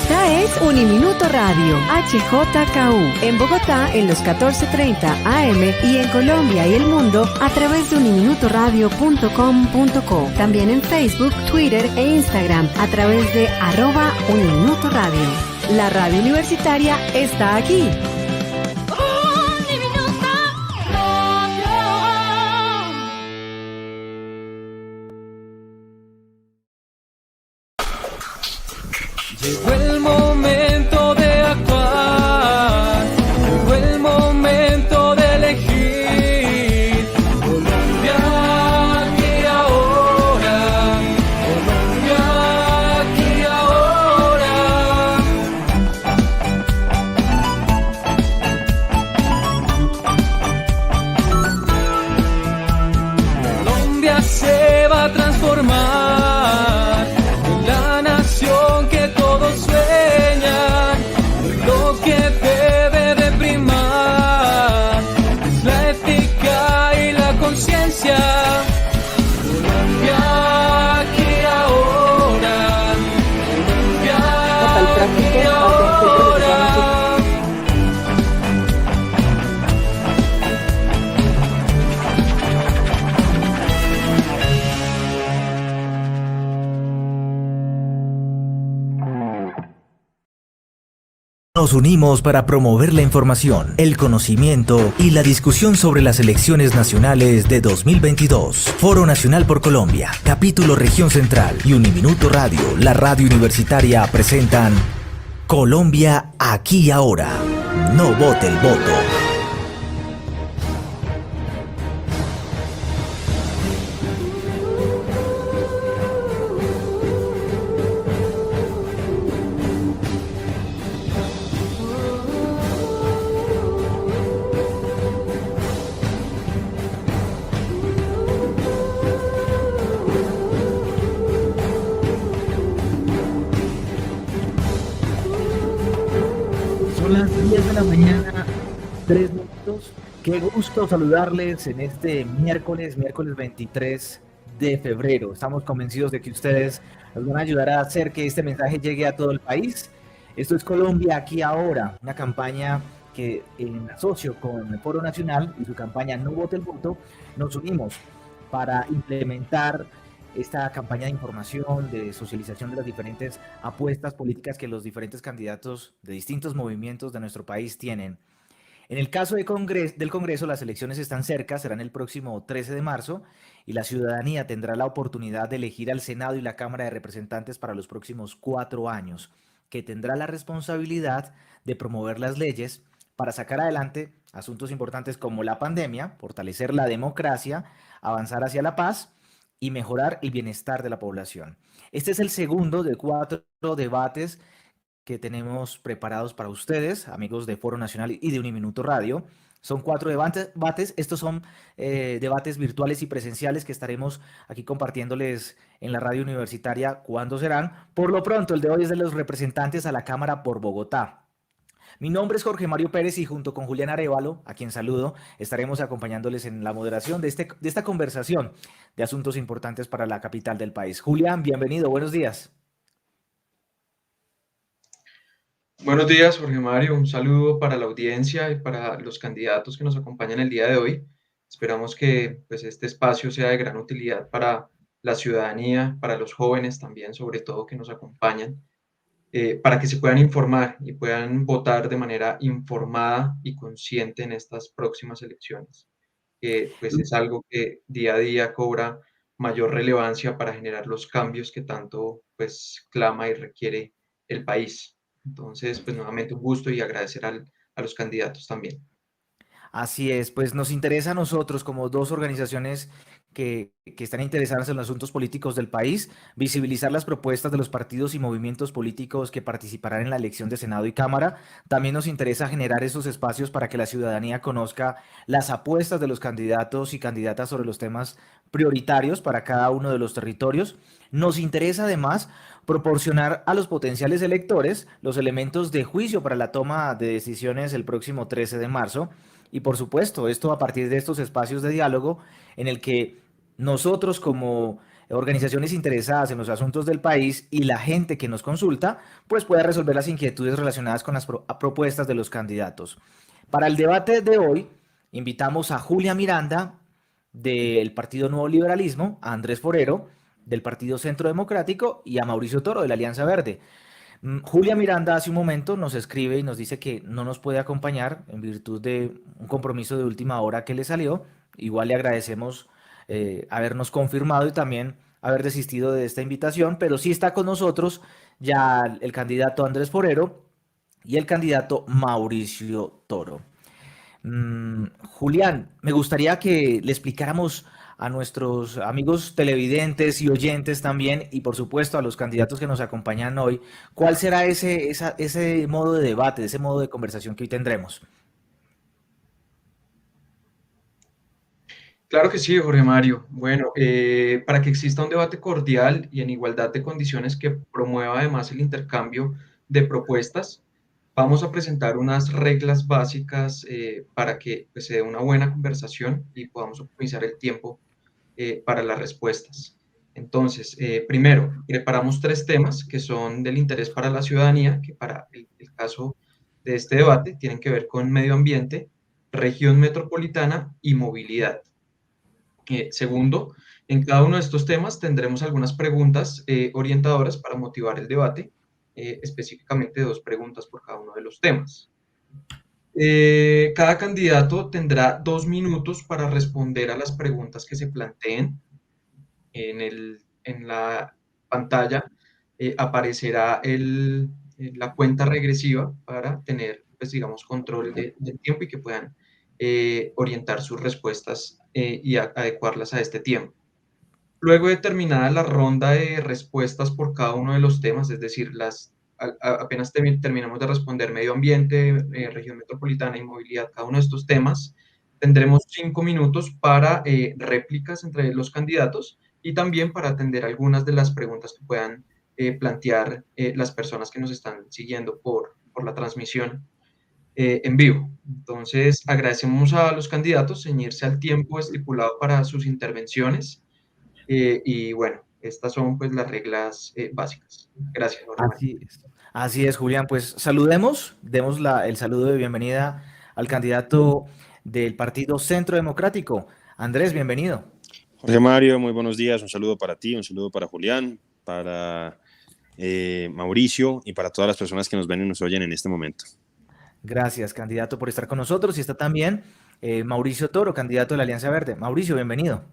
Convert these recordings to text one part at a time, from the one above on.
Esta es Uniminuto Radio, HJKU, en Bogotá en los 14:30 AM y en Colombia y el mundo a través de uniminutoradio.com.co. También en Facebook, Twitter e Instagram a través de @Uniminuto Radio. La radio universitaria está aquí. Llegó el momento de actuar, llegó el momento de elegir. Colombia aquí ahora, Colombia aquí ahora. Colombia se va a transformar en la nación que todos sueñan. Lo que debe de primar es la ética y la conciencia. Colombia aquí ahora, Colombia aquí ahora. Nos unimos para promover la información, el conocimiento y la discusión sobre las elecciones nacionales de 2022. Foro Nacional por Colombia, Capítulo Región Central y Uniminuto Radio, la radio universitaria presentan Colombia aquí y ahora. No vote el voto. Son las 10 de la mañana, 3 minutos. Qué gusto saludarles en este miércoles 23 de febrero. Estamos convencidos de que ustedes nos van a ayudar a hacer que este mensaje llegue a todo el país. Esto es Colombia aquí ahora, una campaña que en asocio con el Foro Nacional y su campaña No Vote el Voto, nos unimos para implementar esta campaña de información, de socialización de las diferentes apuestas políticas que los diferentes candidatos de distintos movimientos de nuestro país tienen. En el caso del Congreso, las elecciones están cerca, serán el próximo 13 de marzo y la ciudadanía tendrá la oportunidad de elegir al Senado y la Cámara de Representantes para los próximos 4 años, que tendrá la responsabilidad de promover las leyes para sacar adelante asuntos importantes como la pandemia, fortalecer la democracia, avanzar hacia la paz y mejorar el bienestar de la población. Este es el segundo de 4 debates que tenemos preparados para ustedes, amigos de Foro Nacional y de Uniminuto Radio. Son 4 debates. Estos son debates virtuales y presenciales que estaremos aquí compartiéndoles en la radio universitaria cuando serán. Por lo pronto, el de hoy es de los representantes a la Cámara por Bogotá. Mi nombre es Jorge Mario Pérez y junto con Julián Arévalo, a quien saludo, estaremos acompañándoles en la moderación de esta conversación de asuntos importantes para la capital del país. Julián, bienvenido, buenos días. Buenos días, Jorge Mario. Un saludo para la audiencia y para los candidatos que nos acompañan el día de hoy. Esperamos que pues, este espacio sea de gran utilidad para la ciudadanía, para los jóvenes también, sobre todo, que nos acompañan, para que se puedan informar y puedan votar de manera informada y consciente en estas próximas elecciones, que pues es algo que día a día cobra mayor relevancia para generar los cambios que tanto pues clama y requiere el país. Entonces, pues nuevamente un gusto y agradecer a los candidatos también. Así es, pues nos interesa a nosotros como dos organizaciones que están interesadas en los asuntos políticos del país, visibilizar las propuestas de los partidos y movimientos políticos que participarán en la elección de Senado y Cámara. También nos interesa generar esos espacios para que la ciudadanía conozca las apuestas de los candidatos y candidatas sobre los temas prioritarios para cada uno de los territorios. Nos interesa además proporcionar a los potenciales electores los elementos de juicio para la toma de decisiones el próximo 13 de marzo. Y por supuesto, esto a partir de estos espacios de diálogo en el que nosotros como organizaciones interesadas en los asuntos del país y la gente que nos consulta, pues pueda resolver las inquietudes relacionadas con las propuestas de los candidatos. Para el debate de hoy, invitamos a Julia Miranda del Partido Nuevo Liberalismo, a Andrés Forero del Partido Centro Democrático y a Mauricio Toro de la Alianza Verde. Julia Miranda hace un momento nos escribe y nos dice que no nos puede acompañar en virtud de un compromiso de última hora que le salió. Igual le agradecemos habernos confirmado y también haber desistido de esta invitación, pero sí está con nosotros ya el candidato Andrés Forero y el candidato Mauricio Toro. Julián, me gustaría que le explicáramos a nuestros amigos televidentes y oyentes también, y por supuesto a los candidatos que nos acompañan hoy, cuál será ese modo de debate, ese modo de conversación que hoy tendremos. Claro que sí, Jorge Mario. Bueno, para que exista un debate cordial y en igualdad de condiciones que promueva además el intercambio de propuestas, vamos a presentar unas reglas básicas para que pues, se dé una buena conversación y podamos optimizar el tiempo para las respuestas. Entonces, primero, preparamos 3 temas que son del interés para la ciudadanía, que para el caso de este debate tienen que ver con medio ambiente, región metropolitana y movilidad. Segundo, en cada uno de estos temas tendremos algunas preguntas orientadoras para motivar el debate, específicamente 2 preguntas por cada uno de los temas. Cada candidato tendrá 2 minutos para responder a las preguntas que se planteen. En la pantalla aparecerá la cuenta regresiva para tener, pues, digamos, control del tiempo y que puedan orientar sus respuestas y adecuarlas a este tiempo. Luego de terminada la ronda de respuestas por cada uno de los temas, es decir, apenas terminamos de responder medio ambiente, región metropolitana y movilidad, cada uno de estos temas, tendremos 5 minutos para réplicas entre los candidatos y también para atender algunas de las preguntas que puedan plantear las personas que nos están siguiendo por la transmisión en vivo. Entonces, agradecemos a los candidatos ceñirse al tiempo estipulado para sus intervenciones y bueno, estas son pues las reglas básicas. Gracias, Norman. Así es, Julián. Pues saludemos, demos el saludo de bienvenida al candidato del Partido Centro Democrático. Andrés, bienvenido. Jorge Mario, muy buenos días. Un saludo para ti, un saludo para Julián, para Mauricio y para todas las personas que nos ven y nos oyen en este momento. Gracias, candidato, por estar con nosotros. Y está también Mauricio Toro, candidato de la Alianza Verde. Mauricio, bienvenido.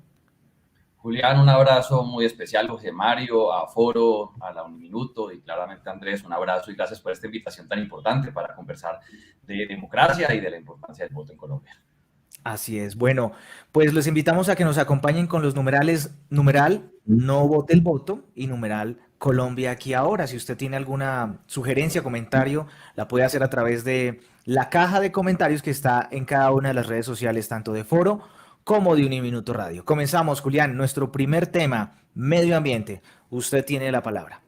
Julián, un abrazo muy especial, José Mario, a Foro, a la Uniminuto y claramente a Andrés, un abrazo y gracias por esta invitación tan importante para conversar de democracia y de la importancia del voto en Colombia. Así es. Bueno, pues los invitamos a que nos acompañen con los numerales, numeral no vote el voto y numeral Colombia aquí ahora. Si usted tiene alguna sugerencia, comentario, la puede hacer a través de la caja de comentarios que está en cada una de las redes sociales, tanto de Foro como de Uniminuto Radio. Comenzamos, Julián, nuestro primer tema, medio ambiente. Usted tiene la palabra.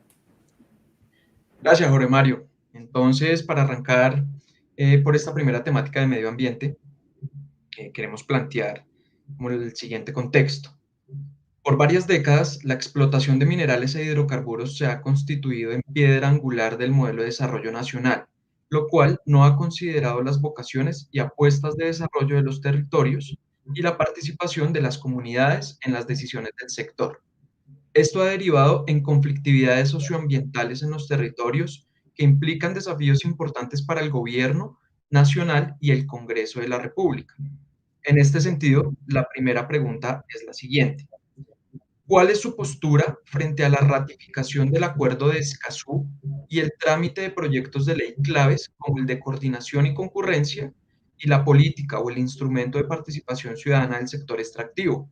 Gracias, Jorge Mario. Entonces, para arrancar por esta primera temática de medio ambiente, queremos plantear como el siguiente contexto. Por varias décadas, la explotación de minerales e hidrocarburos se ha constituido en piedra angular del modelo de desarrollo nacional, lo cual no ha considerado las vocaciones y apuestas de desarrollo de los territorios y la participación de las comunidades en las decisiones del sector. Esto ha derivado en conflictividades socioambientales en los territorios que implican desafíos importantes para el gobierno nacional y el Congreso de la República. En este sentido, la primera pregunta es la siguiente. ¿Cuál es su postura frente a la ratificación del Acuerdo de Escazú y el trámite de proyectos de ley claves como el de coordinación y concurrencia y la política o el instrumento de participación ciudadana del sector extractivo?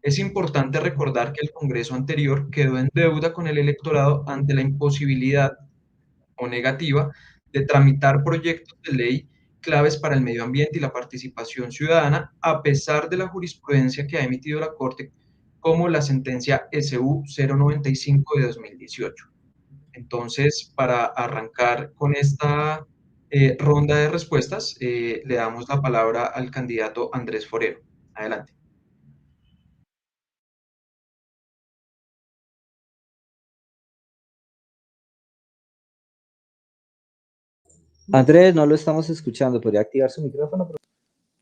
Es importante recordar que el Congreso anterior quedó en deuda con el electorado ante la imposibilidad o negativa de tramitar proyectos de ley claves para el medio ambiente y la participación ciudadana, a pesar de la jurisprudencia que ha emitido la Corte, como la sentencia SU 095 de 2018. Entonces, para arrancar con esta ronda de respuestas, le damos la palabra al candidato Andrés Forero. Adelante. Andrés, no lo estamos escuchando. ¿Podría activar su micrófono?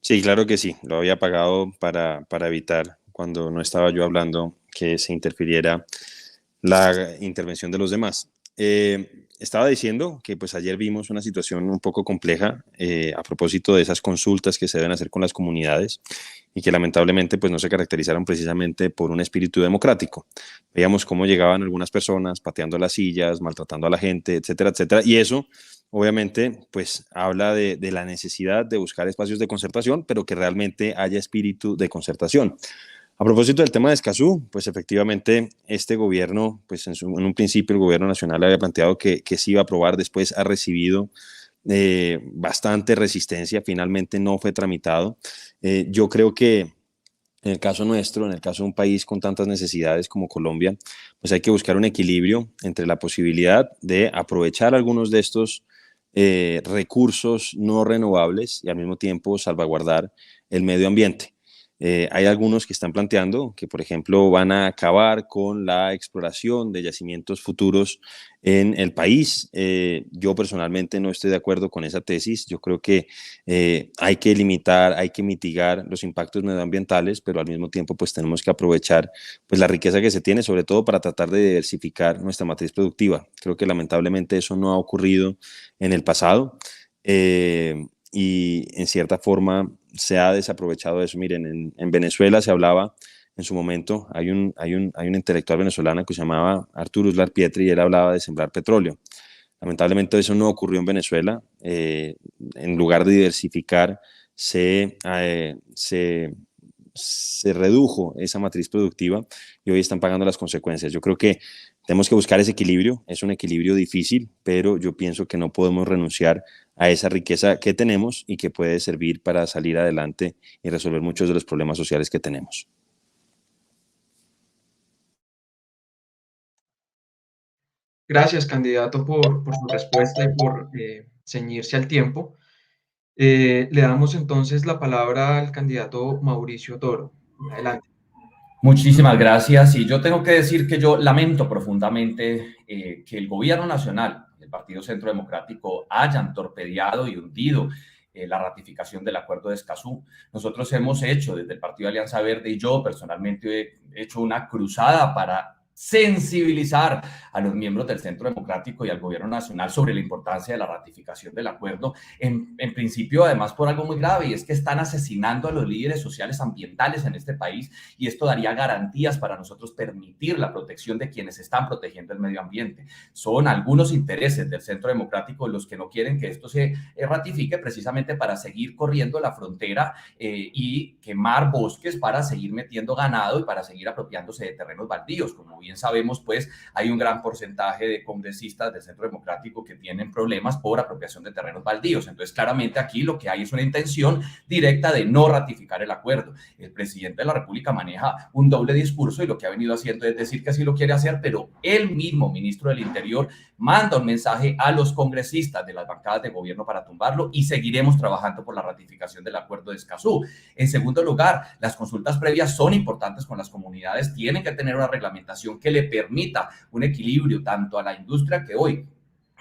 Sí, claro que sí. Lo había apagado para evitar, cuando no estaba yo hablando, que se interfiriera la intervención de los demás. Estaba diciendo que pues ayer vimos una situación un poco compleja a propósito de esas consultas que se deben hacer con las comunidades y que lamentablemente pues no se caracterizaron precisamente por un espíritu democrático. Veíamos cómo llegaban algunas personas pateando las sillas, maltratando a la gente, etcétera, etcétera. Y eso obviamente pues habla de la necesidad de buscar espacios de concertación, pero que realmente haya espíritu de concertación. A propósito del tema de Escazú, pues efectivamente este gobierno, pues en un principio el gobierno nacional había planteado que se iba a aprobar, después ha recibido bastante resistencia, finalmente no fue tramitado. Yo creo que en el caso nuestro, en el caso de un país con tantas necesidades como Colombia, pues hay que buscar un equilibrio entre la posibilidad de aprovechar algunos de estos recursos no renovables y al mismo tiempo salvaguardar el medio ambiente. Hay algunos que están planteando que, por ejemplo, van a acabar con la exploración de yacimientos futuros en el país. Yo personalmente no estoy de acuerdo con esa tesis. Yo creo que hay que limitar, hay que mitigar los impactos medioambientales, pero al mismo tiempo pues tenemos que aprovechar pues la riqueza que se tiene, sobre todo para tratar de diversificar nuestra matriz productiva. Creo que lamentablemente eso no ha ocurrido en el pasado. Y en cierta forma se ha desaprovechado eso. Miren, en Venezuela se hablaba en su momento, hay un intelectual venezolano que se llamaba Arturo Uslar Pietri y él hablaba de sembrar petróleo. Lamentablemente eso no ocurrió en Venezuela. En lugar de diversificar, se redujo esa matriz productiva y hoy están pagando las consecuencias. Yo creo que tenemos que buscar ese equilibrio. Es un equilibrio difícil, pero yo pienso que no podemos renunciar a esa riqueza que tenemos y que puede servir para salir adelante y resolver muchos de los problemas sociales que tenemos. Gracias, candidato, por su respuesta y por ceñirse al tiempo. Le damos entonces la palabra al candidato Mauricio Toro. Adelante. Muchísimas gracias. Y yo tengo que decir que yo lamento profundamente que el gobierno nacional, el Partido Centro Democrático, hayan torpedeado y hundido la ratificación del acuerdo de Escazú. Nosotros hemos hecho, desde el Partido Alianza Verde, y yo personalmente he hecho una cruzada para sensibilizar a los miembros del Centro Democrático y al gobierno nacional sobre la importancia de la ratificación del acuerdo, en principio además por algo muy grave, y es que están asesinando a los líderes sociales ambientales en este país, y esto daría garantías para nosotros permitir la protección de quienes están protegiendo el medio ambiente. Son algunos intereses del Centro Democrático los que no quieren que esto se ratifique, precisamente para seguir corriendo la frontera y quemar bosques para seguir metiendo ganado y para seguir apropiándose de terrenos baldíos. Como bien sabemos, pues hay un gran porcentaje de congresistas del Centro Democrático que tienen problemas por apropiación de terrenos baldíos. Entonces, claramente aquí lo que hay es una intención directa de no ratificar el acuerdo. El presidente de la República maneja un doble discurso y lo que ha venido haciendo es decir que así lo quiere hacer, pero el mismo ministro del Interior manda un mensaje a los congresistas de las bancadas de gobierno para tumbarlo, y seguiremos trabajando por la ratificación del acuerdo de Escazú. En segundo lugar, las consultas previas son importantes con las comunidades, tienen que tener una reglamentación que le permita un equilibrio tanto a la industria, que hoy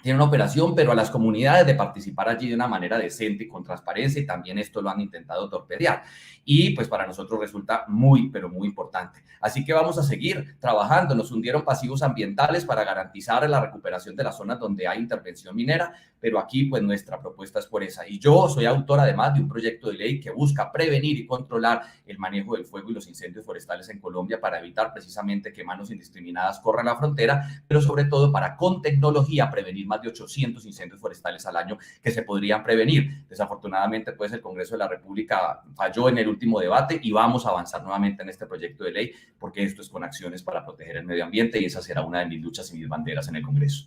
tiene una operación, pero a las comunidades de participar allí de una manera decente y con transparencia, y también esto lo han intentado torpedear. Y pues para nosotros resulta muy, pero muy importante. Así que vamos a seguir trabajando. Nos hundieron pasivos ambientales para garantizar la recuperación de las zonas donde hay intervención minera, pero aquí pues nuestra propuesta es por esa. Y yo soy autor además de un proyecto de ley que busca prevenir y controlar el manejo del fuego y los incendios forestales en Colombia, para evitar precisamente que manos indiscriminadas corran la frontera, pero sobre todo para con tecnología prevenir más de 800 incendios forestales al año que se podrían prevenir. Desafortunadamente, pues el Congreso de la República falló en el último debate, y vamos a avanzar nuevamente en este proyecto de ley, porque esto es con acciones para proteger el medio ambiente, y esa será una de mis luchas y mis banderas en el Congreso.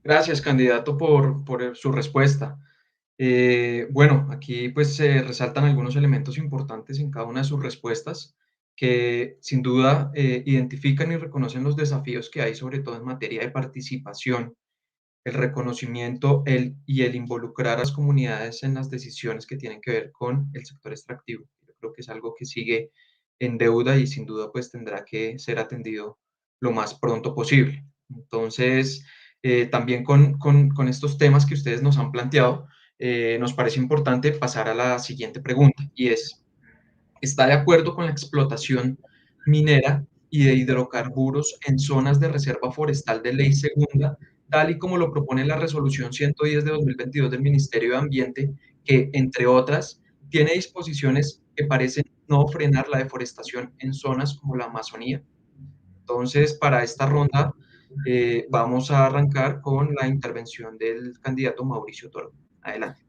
Gracias, candidato, por su respuesta. Bueno, aquí pues se resaltan algunos elementos importantes en cada una de sus respuestas que sin duda identifican y reconocen los desafíos que hay, sobre todo en materia de participación, el reconocimiento y el involucrar a las comunidades en las decisiones que tienen que ver con el sector extractivo. Yo creo que es algo que sigue en deuda y sin duda pues tendrá que ser atendido lo más pronto posible. Entonces, también con estos temas que ustedes nos han planteado, nos parece importante pasar a la siguiente pregunta, y es, ¿está de acuerdo con la explotación minera y de hidrocarburos en zonas de reserva forestal de ley segunda, tal y como lo propone la resolución 110 de 2022 del Ministerio de Ambiente, que, entre otras, tiene disposiciones que parecen no frenar la deforestación en zonas como la Amazonía? Entonces, para esta ronda, vamos a arrancar con la intervención del candidato Mauricio Toro. Adelante.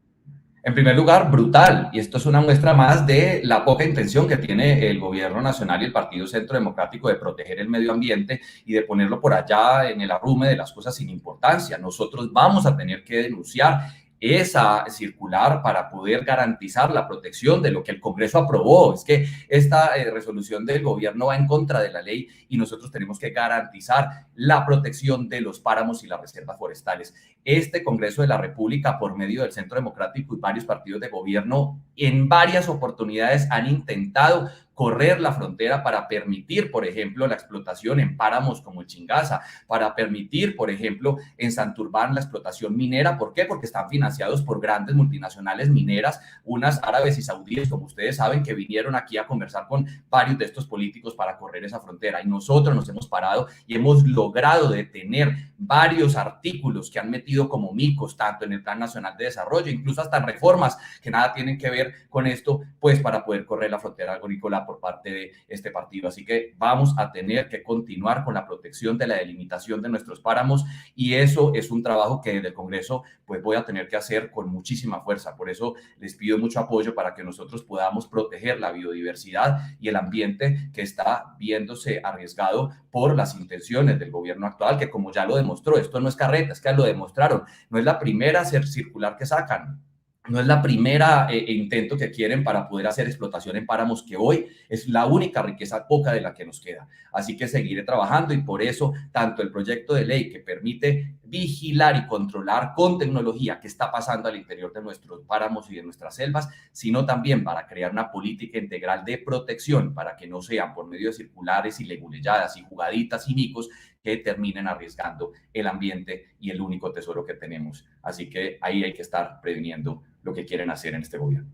En primer lugar, brutal, y esto es una muestra más de la poca intención que tiene el gobierno nacional y el Partido Centro Democrático de proteger el medio ambiente y de ponerlo por allá en el arrume de las cosas sin importancia. Nosotros vamos a tener que denunciar esa circular para poder garantizar la protección de lo que el Congreso aprobó. Es que esta resolución del gobierno va en contra de la ley y nosotros tenemos que garantizar la protección de los páramos y las reservas forestales. Este Congreso de la República, por medio del Centro Democrático y varios partidos de gobierno, en varias oportunidades han intentado correr la frontera para permitir, por ejemplo, la explotación en páramos como el Chingaza, para permitir, por ejemplo, en Santurbán la explotación minera. ¿Por qué? Porque están financiados por grandes multinacionales mineras, unas árabes y saudíes, como ustedes saben, que vinieron aquí a conversar con varios de estos políticos para correr esa frontera. Y nosotros nos hemos parado y hemos logrado detener varios artículos que han metido como micos, tanto en el Plan Nacional de Desarrollo, incluso hasta en reformas que nada tienen que ver con esto, pues para poder correr la frontera agrícola por parte de este partido. Así que vamos a tener que continuar con la protección de la delimitación de nuestros páramos, y eso es un trabajo que desde el Congreso pues voy a tener que hacer con muchísima fuerza. Por eso les pido mucho apoyo para que nosotros podamos proteger la biodiversidad y el ambiente que está viéndose arriesgado por las intenciones del gobierno actual, que como ya lo demostró, esto no es carreta, es que lo demostraron, no es la primera circular que sacan. No es la primera intento que quieren para poder hacer explotación en páramos, que hoy es la única riqueza poca de la que nos queda. Así que seguiré trabajando, y por eso tanto el proyecto de ley que permite vigilar y controlar con tecnología qué está pasando al interior de nuestros páramos y de nuestras selvas, sino también para crear una política integral de protección para que no sean por medio de circulares y leguleyadas y jugaditas y micos que terminen arriesgando el ambiente y el único tesoro que tenemos. Así que ahí hay que estar previniendo lo que quieren hacer en este gobierno.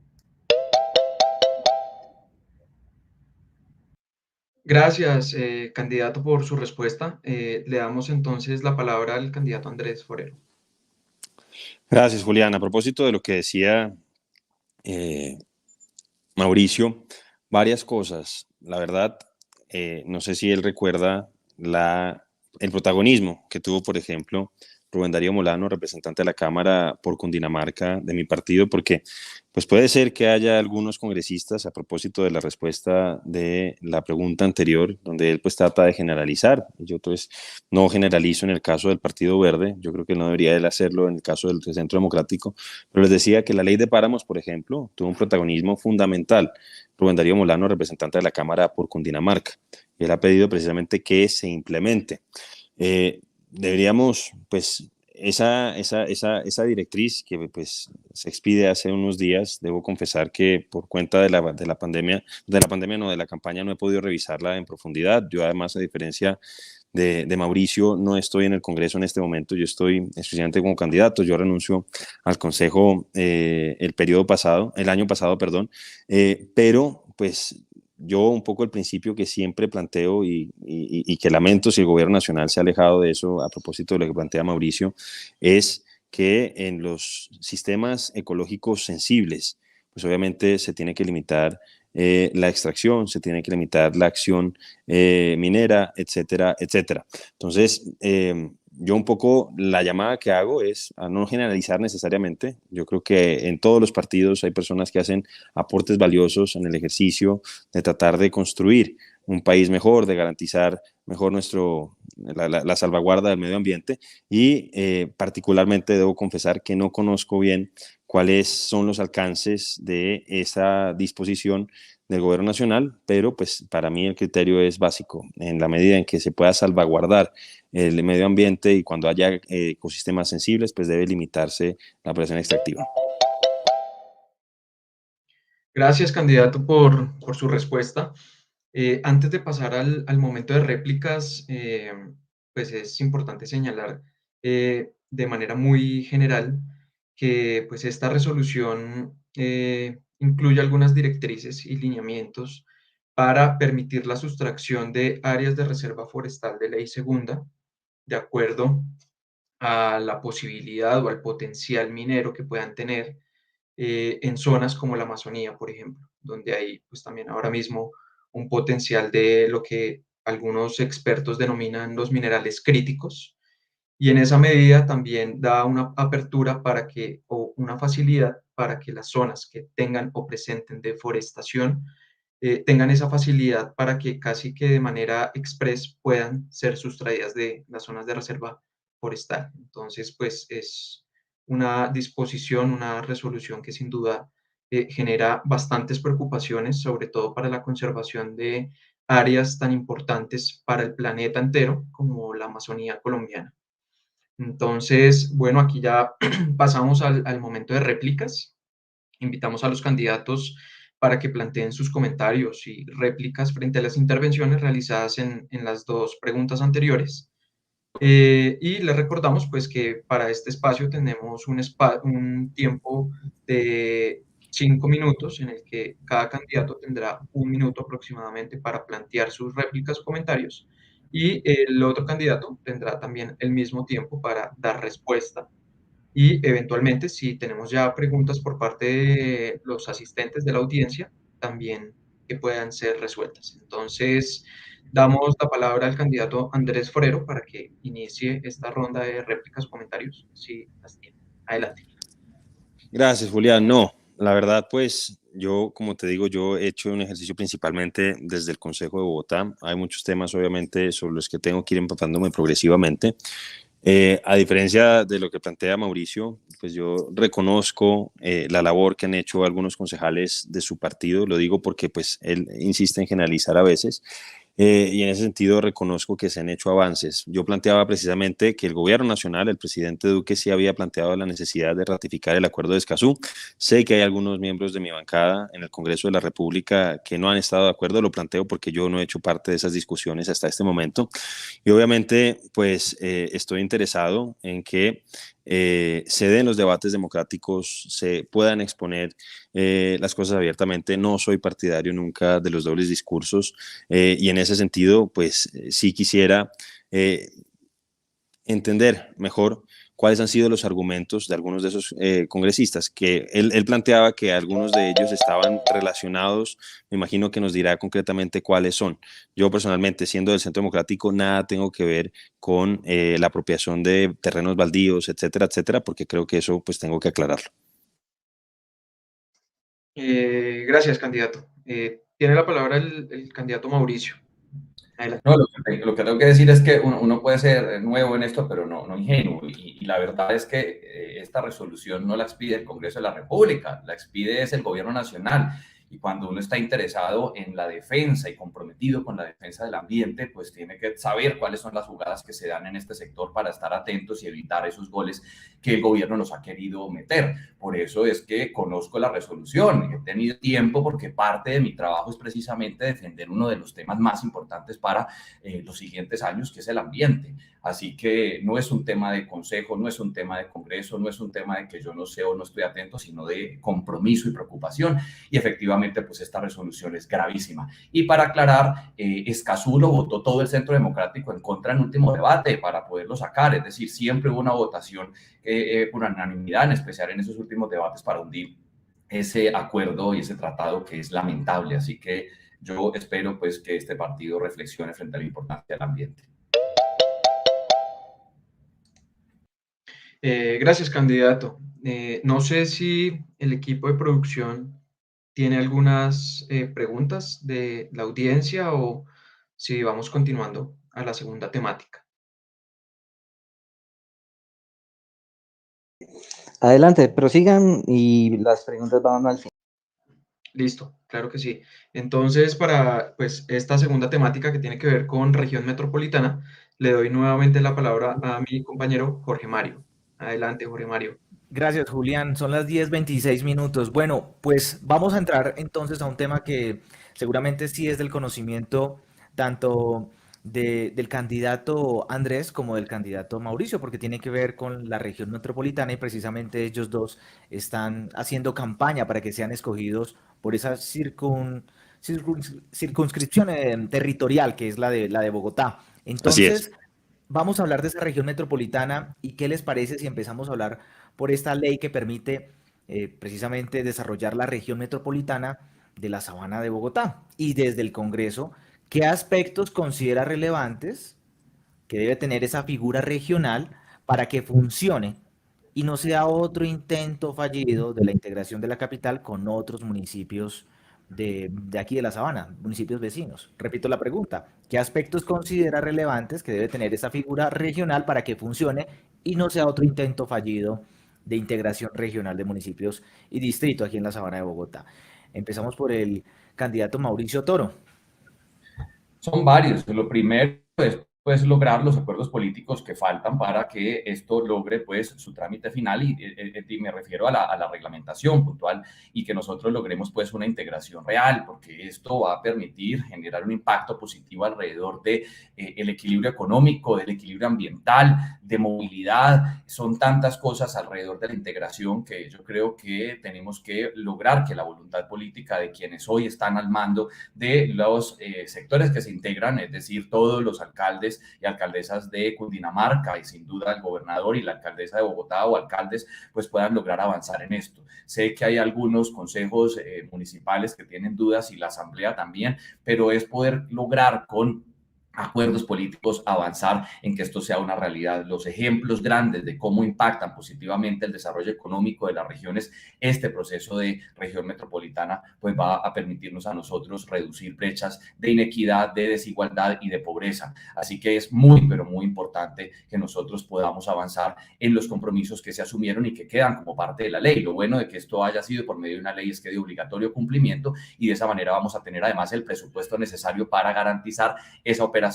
Gracias, candidato, por su respuesta. Le damos entonces la palabra al candidato Andrés Forero. Gracias, Julián. A propósito de lo que decía Mauricio, varias cosas. La verdad, no sé si él recuerda el protagonismo que tuvo, por ejemplo, Rubén Darío Molano, representante de la Cámara por Cundinamarca de mi partido, porque pues puede ser que haya algunos congresistas, a propósito de la respuesta de la pregunta anterior, donde él pues trata de generalizar. Yo pues no generalizo en el caso del Partido Verde, yo creo que no debería él hacerlo en el caso del Centro Democrático, pero les decía que la ley de páramos, por ejemplo, tuvo un protagonismo fundamental. Rubén Darío Molano, representante de la Cámara por Cundinamarca, y él ha pedido precisamente que se implemente. Deberíamos, pues, esa directriz que pues se expide hace unos días, debo confesar que por cuenta de la pandemia, no, de la campaña, no he podido revisarla en profundidad. Yo además, a diferencia de Mauricio, no estoy en el Congreso en este momento, yo estoy exclusivamente como candidato. Yo renuncio al Consejo el año pasado, perdón, pero pues yo un poco el principio que siempre planteo y que lamento si el gobierno nacional se ha alejado de eso a propósito de lo que plantea Mauricio, es que en los sistemas ecológicos sensibles, pues obviamente se tiene que limitar la extracción, se tiene que limitar la acción minera, etcétera, etcétera. Entonces, yo un poco la llamada que hago es a no generalizar necesariamente. Yo creo que en todos los partidos hay personas que hacen aportes valiosos en el ejercicio de tratar de construir un país mejor, de garantizar mejor la salvaguarda del medio ambiente, y particularmente debo confesar que no conozco bien cuáles son los alcances de esa disposición del gobierno nacional, pero pues para mí el criterio es básico. En la medida en que se pueda salvaguardar el medio ambiente y cuando haya ecosistemas sensibles, pues debe limitarse la operación extractiva. Gracias, candidato, por su respuesta. Antes de pasar al momento de réplicas, pues es importante señalar de manera muy general que pues esta resolución incluye algunas directrices y lineamientos para permitir la sustracción de áreas de reserva forestal de ley segunda, de acuerdo a la posibilidad o al potencial minero que puedan tener en zonas como la Amazonía, por ejemplo, donde hay pues también ahora mismo un potencial de lo que algunos expertos denominan los minerales críticos, y en esa medida también da una apertura para que, o una facilidad para que las zonas que tengan o presenten deforestación tengan esa facilidad para que casi que de manera express puedan ser sustraídas de las zonas de reserva forestal. Entonces, pues es una disposición, una resolución que sin duda genera bastantes preocupaciones, sobre todo para la conservación de áreas tan importantes para el planeta entero como la Amazonía colombiana. Entonces, bueno, aquí ya pasamos al momento de réplicas. Invitamos a los candidatos para que planteen sus comentarios y réplicas frente a las intervenciones realizadas en las dos preguntas anteriores. Y les recordamos pues que para este espacio tenemos un tiempo de 5 minutos en el que cada candidato tendrá 1 minuto aproximadamente para plantear sus réplicas o comentarios, y el otro candidato tendrá también el mismo tiempo para dar respuesta, y eventualmente, si tenemos ya preguntas por parte de los asistentes de la audiencia, también que puedan ser resueltas. Entonces, damos la palabra al candidato Andrés Forero para que inicie esta ronda de réplicas o comentarios, si las tiene. Adelante. Gracias, Julián. No, la verdad, pues yo, como te digo, yo he hecho un ejercicio principalmente desde el Consejo de Bogotá. Hay muchos temas, obviamente, sobre los que tengo que ir empapándome progresivamente. A diferencia de lo que plantea Mauricio, pues yo reconozco la labor que han hecho algunos concejales de su partido. Lo digo porque pues él insiste en generalizar a veces. Y en ese sentido reconozco que se han hecho avances. Yo planteaba precisamente que el gobierno nacional, el presidente Duque, sí había planteado la necesidad de ratificar el acuerdo de Escazú. Sé que hay algunos miembros de mi bancada en el Congreso de la República que no han estado de acuerdo. Lo planteo porque yo no he hecho parte de esas discusiones hasta este momento. Y obviamente, pues estoy interesado en que se den los debates democráticos, se puedan exponer las cosas abiertamente. No soy partidario nunca de los dobles discursos, y en ese sentido, pues sí quisiera entender mejor cuáles han sido los argumentos de algunos de esos congresistas, que él planteaba que algunos de ellos estaban relacionados. Me imagino que nos dirá concretamente cuáles son. Yo personalmente, siendo del Centro Democrático, nada tengo que ver con la apropiación de terrenos baldíos, etcétera, etcétera, porque creo que eso pues tengo que aclararlo. Gracias, candidato. Tiene la palabra el candidato Mauricio. No, lo que tengo que decir es que uno puede ser nuevo en esto, pero no ingenuo. Y la verdad es que esta resolución no la expide el Congreso de la República, la expide es el Gobierno Nacional. Y cuando uno está interesado en la defensa y comprometido con la defensa del ambiente, pues tiene que saber cuáles son las jugadas que se dan en este sector para estar atentos y evitar esos goles que el gobierno nos ha querido meter. Por eso es que conozco la resolución, he tenido tiempo porque parte de mi trabajo es precisamente defender uno de los temas más importantes para los siguientes años, que es el ambiente. Así que no es un tema de consejo, no es un tema de congreso, no es un tema de que yo no sé o no estoy atento, sino de compromiso y preocupación. Y efectivamente, pues esta resolución es gravísima. Y para aclarar, Escazú lo votó todo el Centro Democrático en contra en último debate para poderlo sacar. Es decir, siempre hubo una votación por unanimidad, en especial en esos últimos debates, para hundir ese acuerdo y ese tratado que es lamentable. Así que yo espero pues que este partido reflexione frente a la importancia del ambiente. Gracias, candidato. No sé si el equipo de producción tiene algunas preguntas de la audiencia o si vamos continuando a la segunda temática. Adelante, prosigan y las preguntas van al fin. Listo, claro que sí. Entonces, para pues, esta segunda temática que tiene que ver con región metropolitana, le doy nuevamente la palabra a mi compañero Jorge Mario. Adelante, Jorge Mario. Gracias, Julián. Son las 10:26 minutos. Bueno, pues vamos a entrar entonces a un tema que seguramente sí es del conocimiento tanto del candidato Andrés como del candidato Mauricio, porque tiene que ver con la región metropolitana y precisamente ellos dos están haciendo campaña para que sean escogidos por esa circunscripción territorial que es la de Bogotá. Así es. Entonces, vamos a hablar de esa región metropolitana y qué les parece si empezamos a hablar por esta ley que permite precisamente desarrollar la región metropolitana de la Sabana de Bogotá y desde el Congreso, ¿qué aspectos considera relevantes que debe tener esa figura regional para que funcione y no sea otro intento fallido de la integración de la capital con otros municipios de aquí de la Sabana, municipios vecinos? Repito la pregunta, ¿qué aspectos considera relevantes que debe tener esa figura regional para que funcione y no sea otro intento fallido de integración regional de municipios y distrito aquí en la Sabana de Bogotá? Empezamos por el candidato Mauricio Toro. Son varios. Lo primero es pues lograr los acuerdos políticos que faltan para que esto logre pues su trámite final y me refiero a la reglamentación puntual y que nosotros logremos pues una integración real, porque esto va a permitir generar un impacto positivo alrededor de el equilibrio económico, del equilibrio ambiental, de movilidad. Son tantas cosas alrededor de la integración que yo creo que tenemos que lograr que la voluntad política de quienes hoy están al mando de los sectores que se integran, es decir, todos los alcaldes y alcaldesas de Cundinamarca y sin duda el gobernador y la alcaldesa de Bogotá o alcaldes pues puedan lograr avanzar en esto. Sé que hay algunos consejos municipales que tienen dudas y la asamblea también, pero es poder lograr con acuerdos políticos avanzar en que esto sea una realidad. Los ejemplos grandes de cómo impactan positivamente el desarrollo económico de las regiones, este proceso de región metropolitana, pues va a permitirnos a nosotros reducir brechas de inequidad, de desigualdad y de pobreza. Así que es muy, pero muy importante que nosotros podamos avanzar en los compromisos que se asumieron y que quedan como parte de la ley. Lo bueno de que esto haya sido por medio de una ley es que de obligatorio cumplimiento y de esa manera vamos a tener además el presupuesto necesario para garantizar esa operación.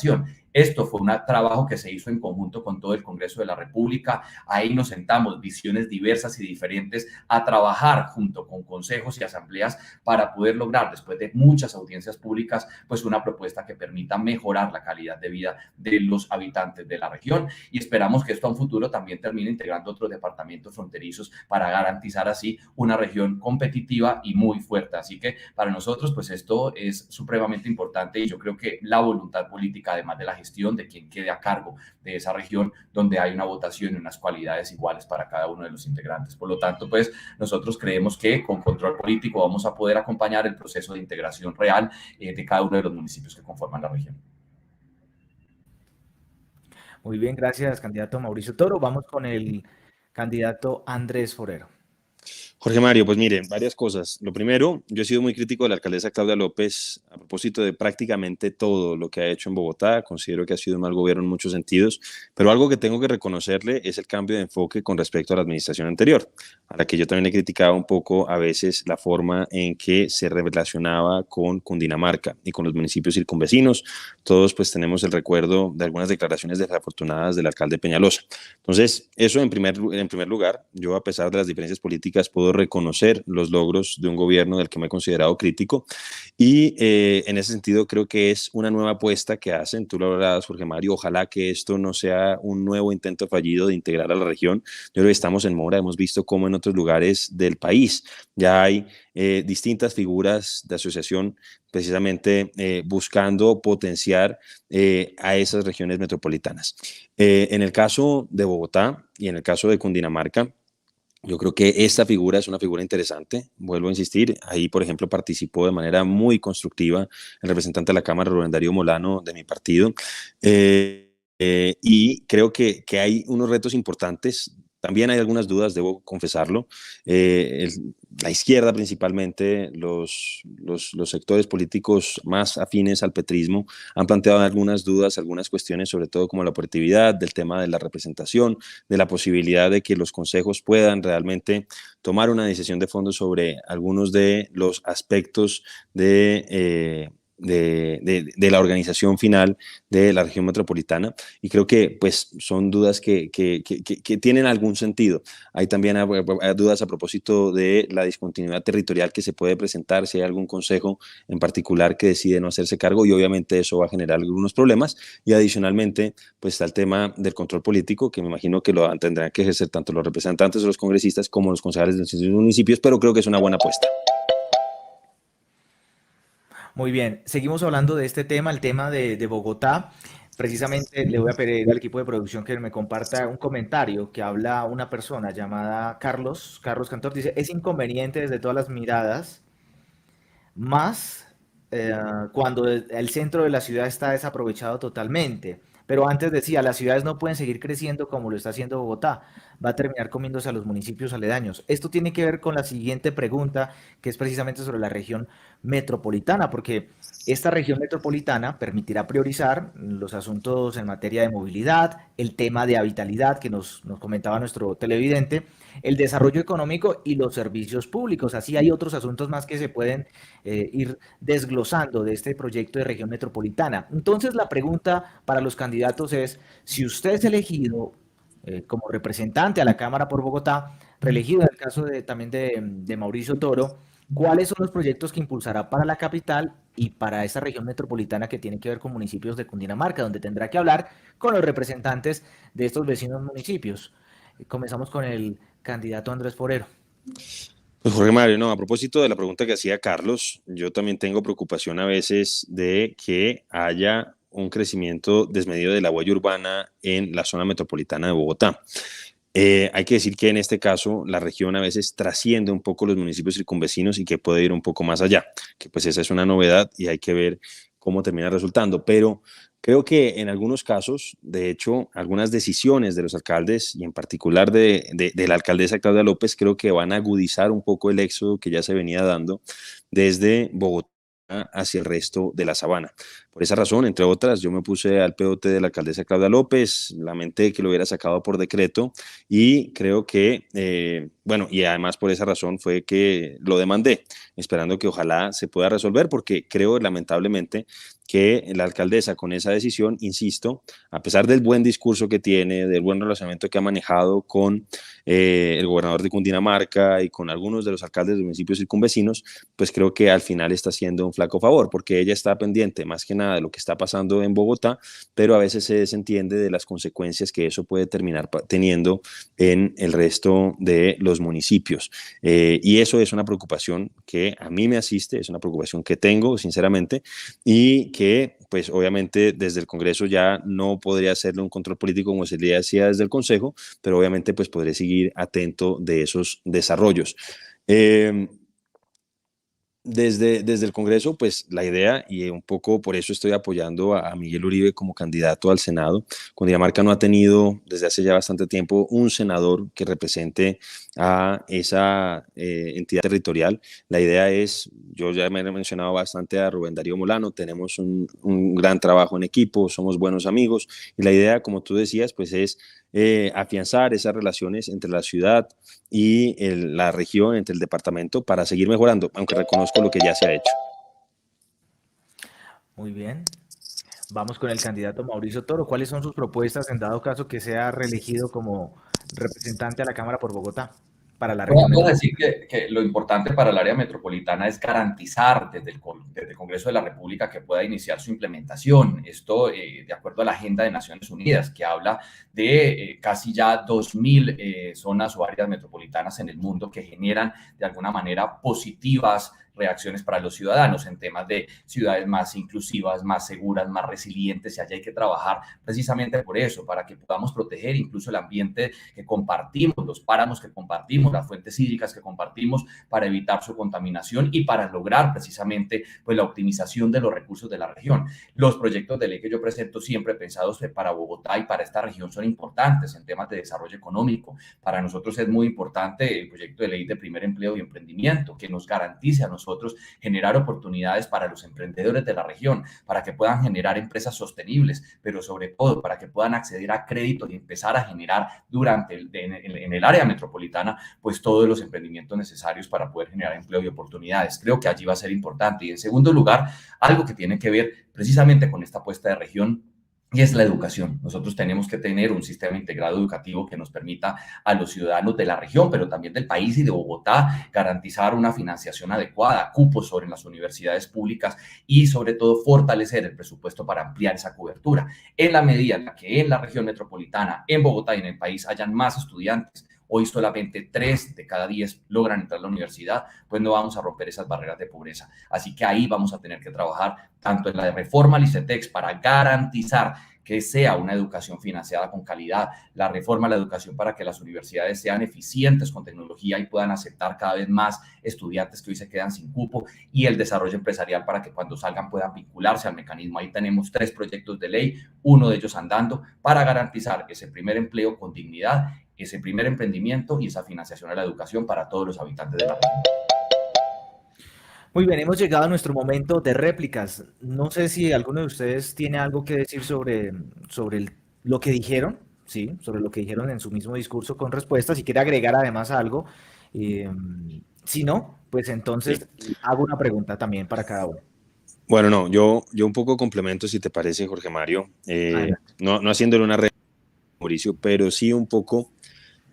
Esto fue un trabajo que se hizo en conjunto con todo el Congreso de la República. Ahí nos sentamos visiones diversas y diferentes a trabajar junto con consejos y asambleas para poder lograr, después de muchas audiencias públicas, pues una propuesta que permita mejorar la calidad de vida de los habitantes de la región. Y esperamos que esto a un futuro también termine integrando otros departamentos fronterizos para garantizar así una región competitiva y muy fuerte. Así que para nosotros, pues esto es supremamente importante y yo creo que la voluntad política, además de la gestión de quien quede a cargo de esa región, donde hay una votación y unas cualidades iguales para cada uno de los integrantes. Por lo tanto, pues nosotros creemos que con control político vamos a poder acompañar el proceso de integración real de cada uno de los municipios que conforman la región. Muy bien, gracias, candidato Mauricio Toro. Vamos con el candidato Andrés Forero. Jorge Mario, pues mire, varias cosas. Lo primero, yo he sido muy crítico de la alcaldesa Claudia López a propósito de prácticamente todo lo que ha hecho en Bogotá. Considero que ha sido un mal gobierno en muchos sentidos, pero algo que tengo que reconocerle es el cambio de enfoque con respecto a la administración anterior, a la que yo también he criticado un poco a veces la forma en que se relacionaba con Cundinamarca y con los municipios circunvecinos. Todos pues tenemos el recuerdo de algunas declaraciones desafortunadas del alcalde Peñalosa. Entonces, eso en primer lugar, yo a pesar de las diferencias políticas puedo reconocer los logros de un gobierno del que me he considerado crítico y en ese sentido creo que es una nueva apuesta que hacen, tú lo hablabas, Jorge Mario, ojalá que esto no sea un nuevo intento fallido de integrar a la región. Yo creo que estamos en mora, hemos visto cómo en otros lugares del país ya hay distintas figuras de asociación precisamente buscando potenciar a esas regiones metropolitanas. En el caso de Bogotá y en el caso de Cundinamarca, yo creo que esta figura es una figura interesante, vuelvo a insistir, ahí por ejemplo participó de manera muy constructiva el representante de la Cámara, Rubén Darío Molano, de mi partido, y creo que hay unos retos importantes. También hay algunas dudas, debo confesarlo. La izquierda principalmente, los sectores políticos más afines al petrismo han planteado algunas dudas, algunas cuestiones, sobre todo como la operatividad, del tema de la representación, de la posibilidad de que los consejos puedan realmente tomar una decisión de fondo sobre algunos de los aspectos de de la organización final de la región metropolitana, y creo que pues son dudas que tienen algún sentido. Hay también dudas a propósito de la discontinuidad territorial que se puede presentar, si hay algún consejo en particular que decide no hacerse cargo, y obviamente eso va a generar algunos problemas. Y adicionalmente pues está el tema del control político, que me imagino que lo tendrán que ejercer tanto los representantes o los congresistas como los concejales de los municipios, pero creo que es una buena apuesta. Muy bien, seguimos hablando de este tema, el tema de Bogotá. Precisamente le voy a pedir al equipo de producción que me comparta un comentario que habla una persona llamada Carlos Cantor, dice, es inconveniente desde todas las miradas, más cuando el centro de la ciudad está desaprovechado totalmente. Pero antes decía, las ciudades no pueden seguir creciendo como lo está haciendo Bogotá, va a terminar comiéndose a los municipios aledaños. Esto tiene que ver con la siguiente pregunta, que es precisamente sobre la región metropolitana, porque esta región metropolitana permitirá priorizar los asuntos en materia de movilidad, el tema de habitabilidad que nos comentaba nuestro televidente, el desarrollo económico y los servicios públicos. Así hay otros asuntos más que se pueden ir desglosando de este proyecto de región metropolitana. Entonces la pregunta para los candidatos es, si usted es elegido como representante a la Cámara por Bogotá, reelegido en el caso también de Mauricio Toro, ¿cuáles son los proyectos que impulsará para la capital y para esa región metropolitana que tiene que ver con municipios de Cundinamarca, donde tendrá que hablar con los representantes de estos vecinos municipios? Comenzamos con el candidato Andrés Forero. Pues Jorge Mario, no, a propósito de la pregunta que hacía Carlos, yo también tengo preocupación a veces de que haya un crecimiento desmedido de la huella urbana en la zona metropolitana de Bogotá. Hay que decir que en este caso la región a veces trasciende un poco los municipios circunvecinos y que puede ir un poco más allá, que pues esa es una novedad y hay que ver cómo termina resultando, pero creo que en algunos casos, de hecho, algunas decisiones de los alcaldes y en particular de la alcaldesa Claudia López creo que van a agudizar un poco el éxodo que ya se venía dando desde Bogotá hacia el resto de la sabana. Por esa razón, entre otras, yo me puse al peote de la alcaldesa Claudia López, lamenté que lo hubiera sacado por decreto y creo que, bueno, y además por esa razón fue que lo demandé, esperando que ojalá se pueda resolver, porque creo lamentablemente que la alcaldesa con esa decisión, insisto, a pesar del buen discurso que tiene, del buen relacionamiento que ha manejado con el gobernador de Cundinamarca y con algunos de los alcaldes de municipios circunvecinos, pues creo que al final está haciendo un flaco favor, porque ella está pendiente más que nada de lo que está pasando en Bogotá, pero a veces se desentiende de las consecuencias que eso puede terminar teniendo en el resto de los municipios. Y eso es una preocupación que a mí me asiste, es una preocupación que tengo, sinceramente, y que pues obviamente desde el Congreso ya no podría hacerle un control político como se le hacía desde el Consejo, pero obviamente pues podré seguir atento de esos desarrollos. Desde el Congreso, pues la idea, y un poco por eso estoy apoyando a Miguel Uribe como candidato al Senado. Cundinamarca no ha tenido desde hace ya bastante tiempo un senador que represente a esa entidad territorial. La idea es, yo ya me he mencionado bastante a Rubén Darío Molano, tenemos un gran trabajo en equipo, somos buenos amigos, y la idea, como tú decías, pues es afianzar esas relaciones entre la ciudad y la región, entre el departamento, para seguir mejorando, aunque reconozco lo que ya se ha hecho. Muy bien. Vamos con el candidato Mauricio Toro. ¿Cuáles son sus propuestas en dado caso que sea reelegido como representante a la Cámara por Bogotá para la región? Puedo decir que lo importante para el área metropolitana es garantizar desde el Congreso de la República que pueda iniciar su implementación. Esto de acuerdo a la Agenda de Naciones Unidas, que habla de casi ya 2.000 zonas o áreas metropolitanas en el mundo que generan de alguna manera positivas reacciones para los ciudadanos en temas de ciudades más inclusivas, más seguras, más resilientes, y allá hay que trabajar precisamente por eso, para que podamos proteger incluso el ambiente que compartimos, los páramos que compartimos, las fuentes hídricas que compartimos, para evitar su contaminación y para lograr precisamente pues, la optimización de los recursos de la región. Los proyectos de ley que yo presento siempre pensados para Bogotá y para esta región son importantes en temas de desarrollo económico. Para nosotros es muy importante el proyecto de ley de primer empleo y emprendimiento, que nos garantice a nosotros nosotros, generar oportunidades para los emprendedores de la región, para que puedan generar empresas sostenibles, pero sobre todo para que puedan acceder a crédito y empezar a generar en el área metropolitana, pues todos los emprendimientos necesarios para poder generar empleo y oportunidades. Creo que allí va a ser importante. Y en segundo lugar, algo que tiene que ver precisamente con esta apuesta de región, y es la educación. Nosotros tenemos que tener un sistema integrado educativo que nos permita a los ciudadanos de la región, pero también del país y de Bogotá, garantizar una financiación adecuada, cupos sobre las universidades públicas y sobre todo fortalecer el presupuesto para ampliar esa cobertura. En la medida en la que en la región metropolitana, en Bogotá y en el país hayan más estudiantes, hoy solamente 3 de cada 10 logran entrar a la universidad, pues no vamos a romper esas barreras de pobreza. Así que ahí vamos a tener que trabajar tanto en la reforma al ICETEX para garantizar que sea una educación financiada con calidad, la reforma a la educación para que las universidades sean eficientes con tecnología y puedan aceptar cada vez más estudiantes que hoy se quedan sin cupo, y el desarrollo empresarial para que cuando salgan puedan vincularse al mecanismo. Ahí tenemos 3 proyectos de ley, uno de ellos andando, para garantizar ese primer empleo con dignidad, ese primer emprendimiento y esa financiación a la educación para todos los habitantes de la región. Muy bien, hemos llegado a nuestro momento de réplicas. No sé si alguno de ustedes tiene algo que decir sobre lo que dijeron, sí, sobre lo que dijeron en su mismo discurso con respuestas, si quiere agregar además algo. Eh, si no, pues entonces hago una pregunta también para cada uno. Bueno, no, yo un poco complemento, si te parece, Jorge Mario, no haciéndole una Mauricio, pero sí un poco,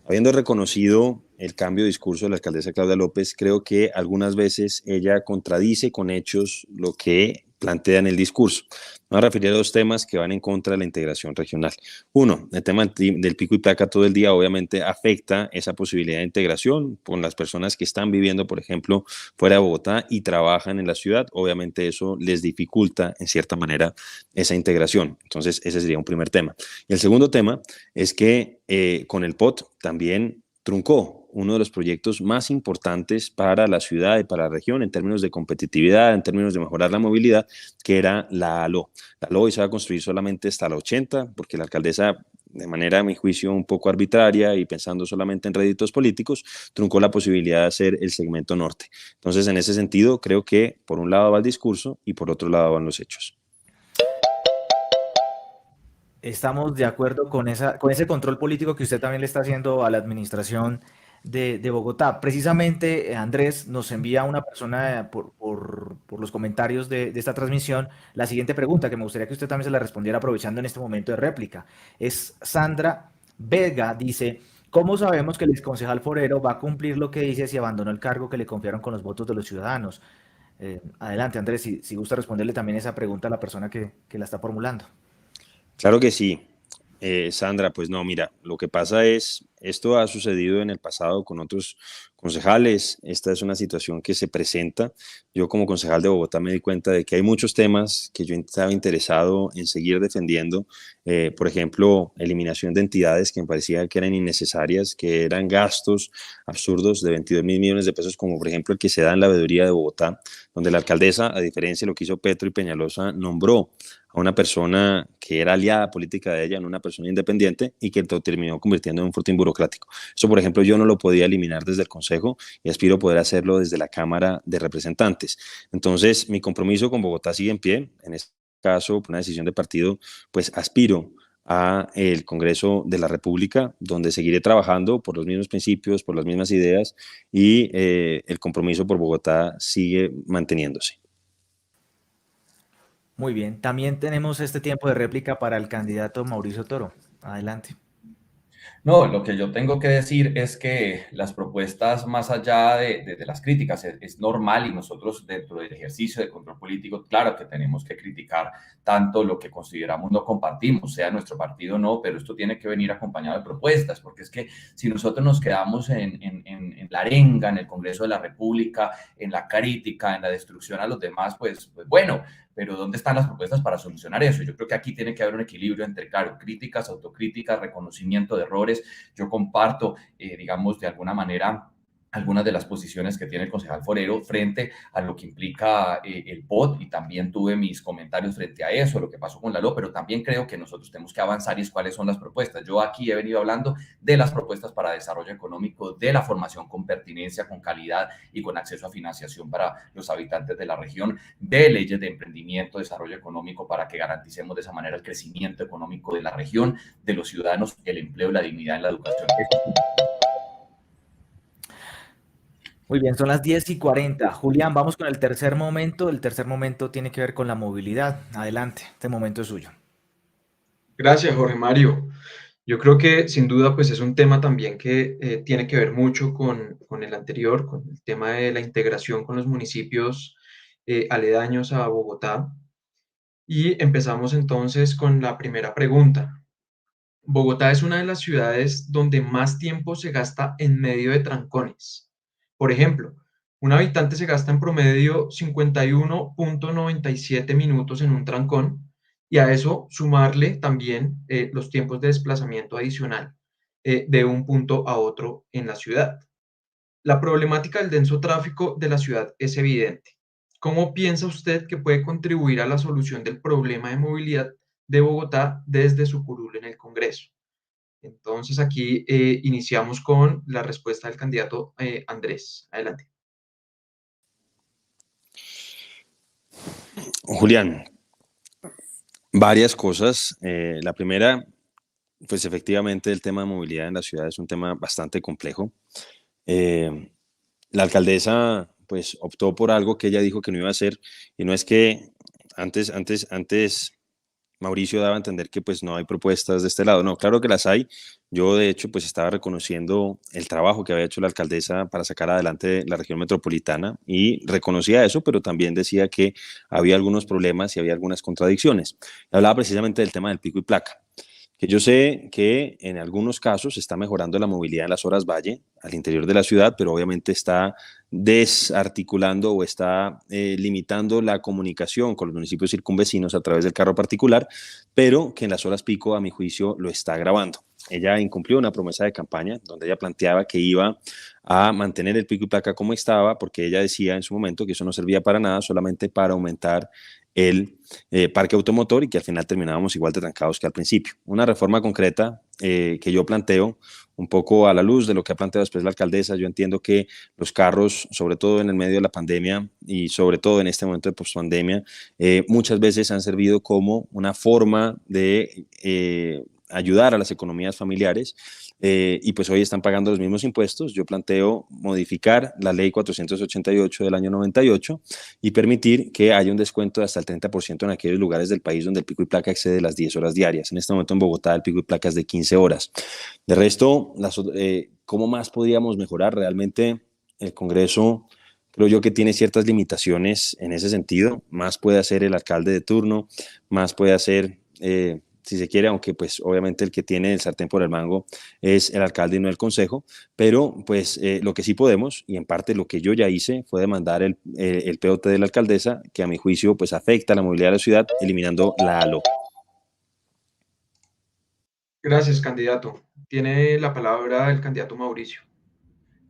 habiendo reconocido el cambio de discurso de la alcaldesa Claudia López, creo que algunas veces ella contradice con hechos lo que plantea en el discurso. Me voy a referir a 2 temas que van en contra de la integración regional. Uno, el tema del pico y placa todo el día obviamente afecta esa posibilidad de integración con las personas que están viviendo, por ejemplo, fuera de Bogotá y trabajan en la ciudad. Obviamente eso les dificulta en cierta manera esa integración. Entonces ese sería un primer tema. Y el segundo tema es que con el POT también truncó uno de los proyectos más importantes para la ciudad y para la región en términos de competitividad, en términos de mejorar la movilidad, que era la ALO. La ALO hoy se va a construir solamente hasta la 80, porque la alcaldesa, de manera, a mi juicio, un poco arbitraria y pensando solamente en réditos políticos, truncó la posibilidad de hacer el segmento norte. Entonces, en ese sentido, creo que por un lado va el discurso y por otro lado van los hechos. Estamos de acuerdo con ese control político que usted también le está haciendo a la administración de Bogotá. Precisamente, Andrés nos envía una persona por los comentarios de esta transmisión la siguiente pregunta, que me gustaría que usted también se la respondiera aprovechando en este momento de réplica. Es Sandra Vega, dice: ¿cómo sabemos que el exconcejal Forero va a cumplir lo que dice si abandonó el cargo que le confiaron con los votos de los ciudadanos? Adelante, Andrés, si gusta responderle también esa pregunta a la persona que la está formulando. Claro que sí. Sandra, pues no, mira, lo que pasa es, esto ha sucedido en el pasado con otros concejales, esta es una situación que se presenta. Yo como concejal de Bogotá me di cuenta de que hay muchos temas que yo estaba interesado en seguir defendiendo, por ejemplo, eliminación de entidades que me parecía que eran innecesarias, que eran gastos absurdos de 22.000 millones de pesos, como por ejemplo el que se da en la veeduría de Bogotá, donde la alcaldesa, a diferencia de lo que hizo Petro y Peñalosa, nombró a una persona que era aliada política de ella, en una persona independiente, y que terminó convirtiendo en un fortín burocrático. Eso, por ejemplo, yo no lo podía eliminar desde el Consejo y aspiro a poder hacerlo desde la Cámara de Representantes. Entonces, mi compromiso con Bogotá sigue en pie. En este caso, por una decisión de partido, pues aspiro a el Congreso de la República, donde seguiré trabajando por los mismos principios, por las mismas ideas, y el compromiso por Bogotá sigue manteniéndose. Muy bien, también tenemos este tiempo de réplica para el candidato Mauricio Toro. Adelante. No, lo que yo tengo que decir es que las propuestas, más allá de las críticas, es normal, y nosotros dentro del ejercicio de control político, claro que tenemos que criticar tanto lo que consideramos no compartimos, sea nuestro partido o no, pero esto tiene que venir acompañado de propuestas, porque es que si nosotros nos quedamos en la arenga, en el Congreso de la República, en la crítica, en la destrucción a los demás, pues bueno, pero ¿dónde están las propuestas para solucionar eso? Yo creo que aquí tiene que haber un equilibrio entre, claro, críticas, autocríticas, reconocimiento de errores. Yo comparto, digamos, de alguna manera, algunas de las posiciones que tiene el concejal Forero frente a lo que implica el POT, y también tuve mis comentarios frente a eso, lo que pasó con la LO, pero también creo que nosotros tenemos que avanzar y es cuáles son las propuestas. Yo aquí he venido hablando de las propuestas para desarrollo económico, de la formación con pertinencia, con calidad y con acceso a financiación para los habitantes de la región, de leyes de emprendimiento, desarrollo económico para que garanticemos de esa manera el crecimiento económico de la región, de los ciudadanos, el empleo y la dignidad en la educación. Muy bien, son las 10:40. Julián, vamos con el tercer momento. El tercer momento tiene que ver con la movilidad. Adelante, este momento es suyo. Gracias, Jorge Mario. Yo creo que sin duda pues es un tema también que tiene que ver mucho con el anterior, con el tema de la integración con los municipios aledaños a Bogotá. Y empezamos entonces con la primera pregunta. Bogotá es una de las ciudades donde más tiempo se gasta en medio de trancones. Por ejemplo, un habitante se gasta en promedio 51.97 minutos en un trancón, y a eso sumarle también los tiempos de desplazamiento adicional de un punto a otro en la ciudad. La problemática del denso tráfico de la ciudad es evidente. ¿Cómo piensa usted que puede contribuir a la solución del problema de movilidad de Bogotá desde su curul en el Congreso? Entonces aquí iniciamos con la respuesta del candidato Andrés. Adelante. Julián, varias cosas. La primera, pues efectivamente el tema de movilidad en la ciudad es un tema bastante complejo. La alcaldesa pues optó por algo que ella dijo que no iba a hacer, y no es que antes Mauricio daba a entender que pues no hay propuestas de este lado. No, claro que las hay. Yo de hecho pues estaba reconociendo el trabajo que había hecho la alcaldesa para sacar adelante la región metropolitana, y reconocía eso, pero también decía que había algunos problemas y había algunas contradicciones. Hablaba precisamente del tema del pico y placa, que yo sé que en algunos casos está mejorando la movilidad en las horas valle al interior de la ciudad, pero obviamente está desarticulando o está limitando la comunicación con los municipios circunvecinos a través del carro particular, pero que en las horas pico, a mi juicio, lo está agravando. Ella incumplió una promesa de campaña donde ella planteaba que iba a mantener el pico y placa como estaba, porque ella decía en su momento que eso no servía para nada, solamente para aumentar el parque automotor, y que al final terminábamos igual de trancados que al principio. Una reforma concreta que yo planteo un poco a la luz de lo que ha planteado después la alcaldesa. Yo entiendo que los carros, sobre todo en el medio de la pandemia y sobre todo en este momento de pospandemia, muchas veces han servido como una forma de ayudar a las economías familiares, y pues hoy están pagando los mismos impuestos. Yo planteo modificar la ley 488 del año 98 y permitir que haya un descuento de hasta el 30% en aquellos lugares del país donde el pico y placa excede las 10 horas diarias. En este momento en Bogotá el pico y placa es de 15 horas. De resto, ¿cómo más podríamos mejorar? Realmente el Congreso creo yo que tiene ciertas limitaciones en ese sentido. Más puede hacer el alcalde de turno, más puede hacer si se quiere, aunque pues obviamente el que tiene el sartén por el mango es el alcalde y no el consejo, pero pues lo que sí podemos, y en parte lo que yo ya hice, fue demandar el POT de la alcaldesa, que a mi juicio pues afecta la movilidad de la ciudad, eliminando la ALO. Gracias, candidato. Tiene la palabra el candidato Mauricio.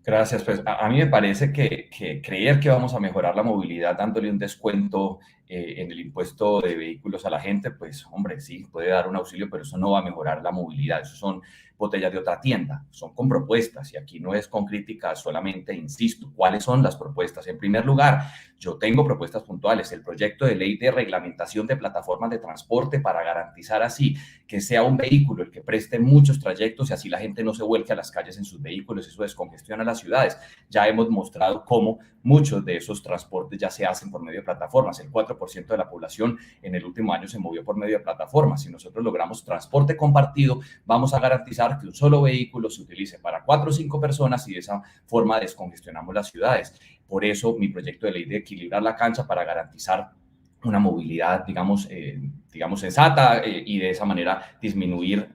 Gracias. Pues a mí me parece que creer que vamos a mejorar la movilidad dándole un descuento en el impuesto de vehículos a la gente, pues hombre, sí, puede dar un auxilio, pero eso no va a mejorar la movilidad. Eso son botellas de otra tienda, son con propuestas, y aquí no es con críticas solamente. Insisto, ¿cuáles son las propuestas? En primer lugar, yo tengo propuestas puntuales, el proyecto de ley de reglamentación de plataformas de transporte para garantizar así que sea un vehículo el que preste muchos trayectos y así la gente no se vuelque a las calles en sus vehículos. Eso descongestiona las ciudades. Ya hemos mostrado cómo muchos de esos transportes ya se hacen por medio de plataformas. El 4% de la población en el último año se movió por medio de plataformas. Si nosotros logramos transporte compartido, vamos a garantizar que un solo vehículo se utilice para 4 o 5 personas, y de esa forma descongestionamos las ciudades. Por eso mi proyecto de ley de equilibrar la cancha para garantizar una movilidad, digamos sensata, y de esa manera disminuir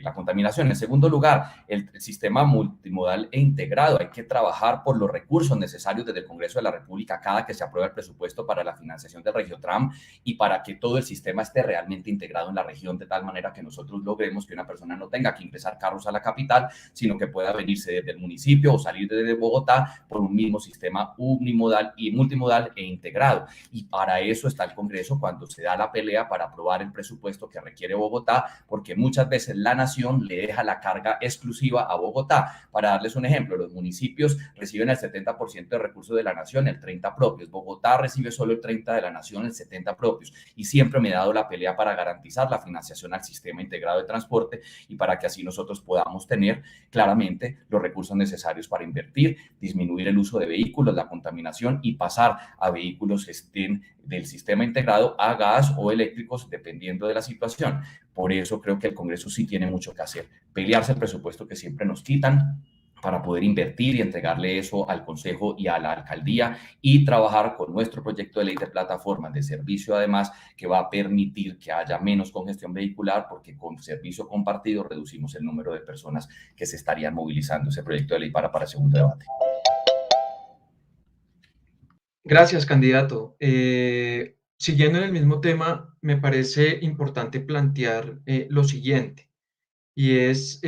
la contaminación. En segundo lugar, el sistema multimodal e integrado. Hay que trabajar por los recursos necesarios desde el Congreso de la República cada que se apruebe el presupuesto para la financiación del Regiotram y para que todo el sistema esté realmente integrado en la región, de tal manera que nosotros logremos que una persona no tenga que ingresar carros a la capital, sino que pueda venirse desde el municipio o salir desde Bogotá por un mismo sistema unimodal y multimodal e integrado. Y para eso está el Congreso cuando se da la pelea para aprobar el presupuesto que requiere Bogotá, porque muchas veces la nación le deja la carga exclusiva a Bogotá. Para darles un ejemplo, los municipios reciben el 70% de recursos de la nación, el 30% propios. Bogotá recibe solo el 30% de la nación, el 70% propios. Y siempre me he dado la pelea para garantizar la financiación al sistema integrado de transporte y para que así nosotros podamos tener claramente los recursos necesarios para invertir, disminuir el uso de vehículos, la contaminación y pasar a vehículos que estén del sistema integrado a gas o eléctricos, dependiendo de la situación. Por eso creo que el Congreso sí tiene mucho que hacer. Pelearse el presupuesto que siempre nos quitan para poder invertir y entregarle eso al Consejo y a la Alcaldía y trabajar con nuestro proyecto de ley de plataformas de servicio, además, que va a permitir que haya menos congestión vehicular, porque con servicio compartido reducimos el número de personas que se estarían movilizando. Ese proyecto de ley para el segundo debate. Gracias, candidato. Siguiendo en el mismo tema, me parece importante plantear lo siguiente, y es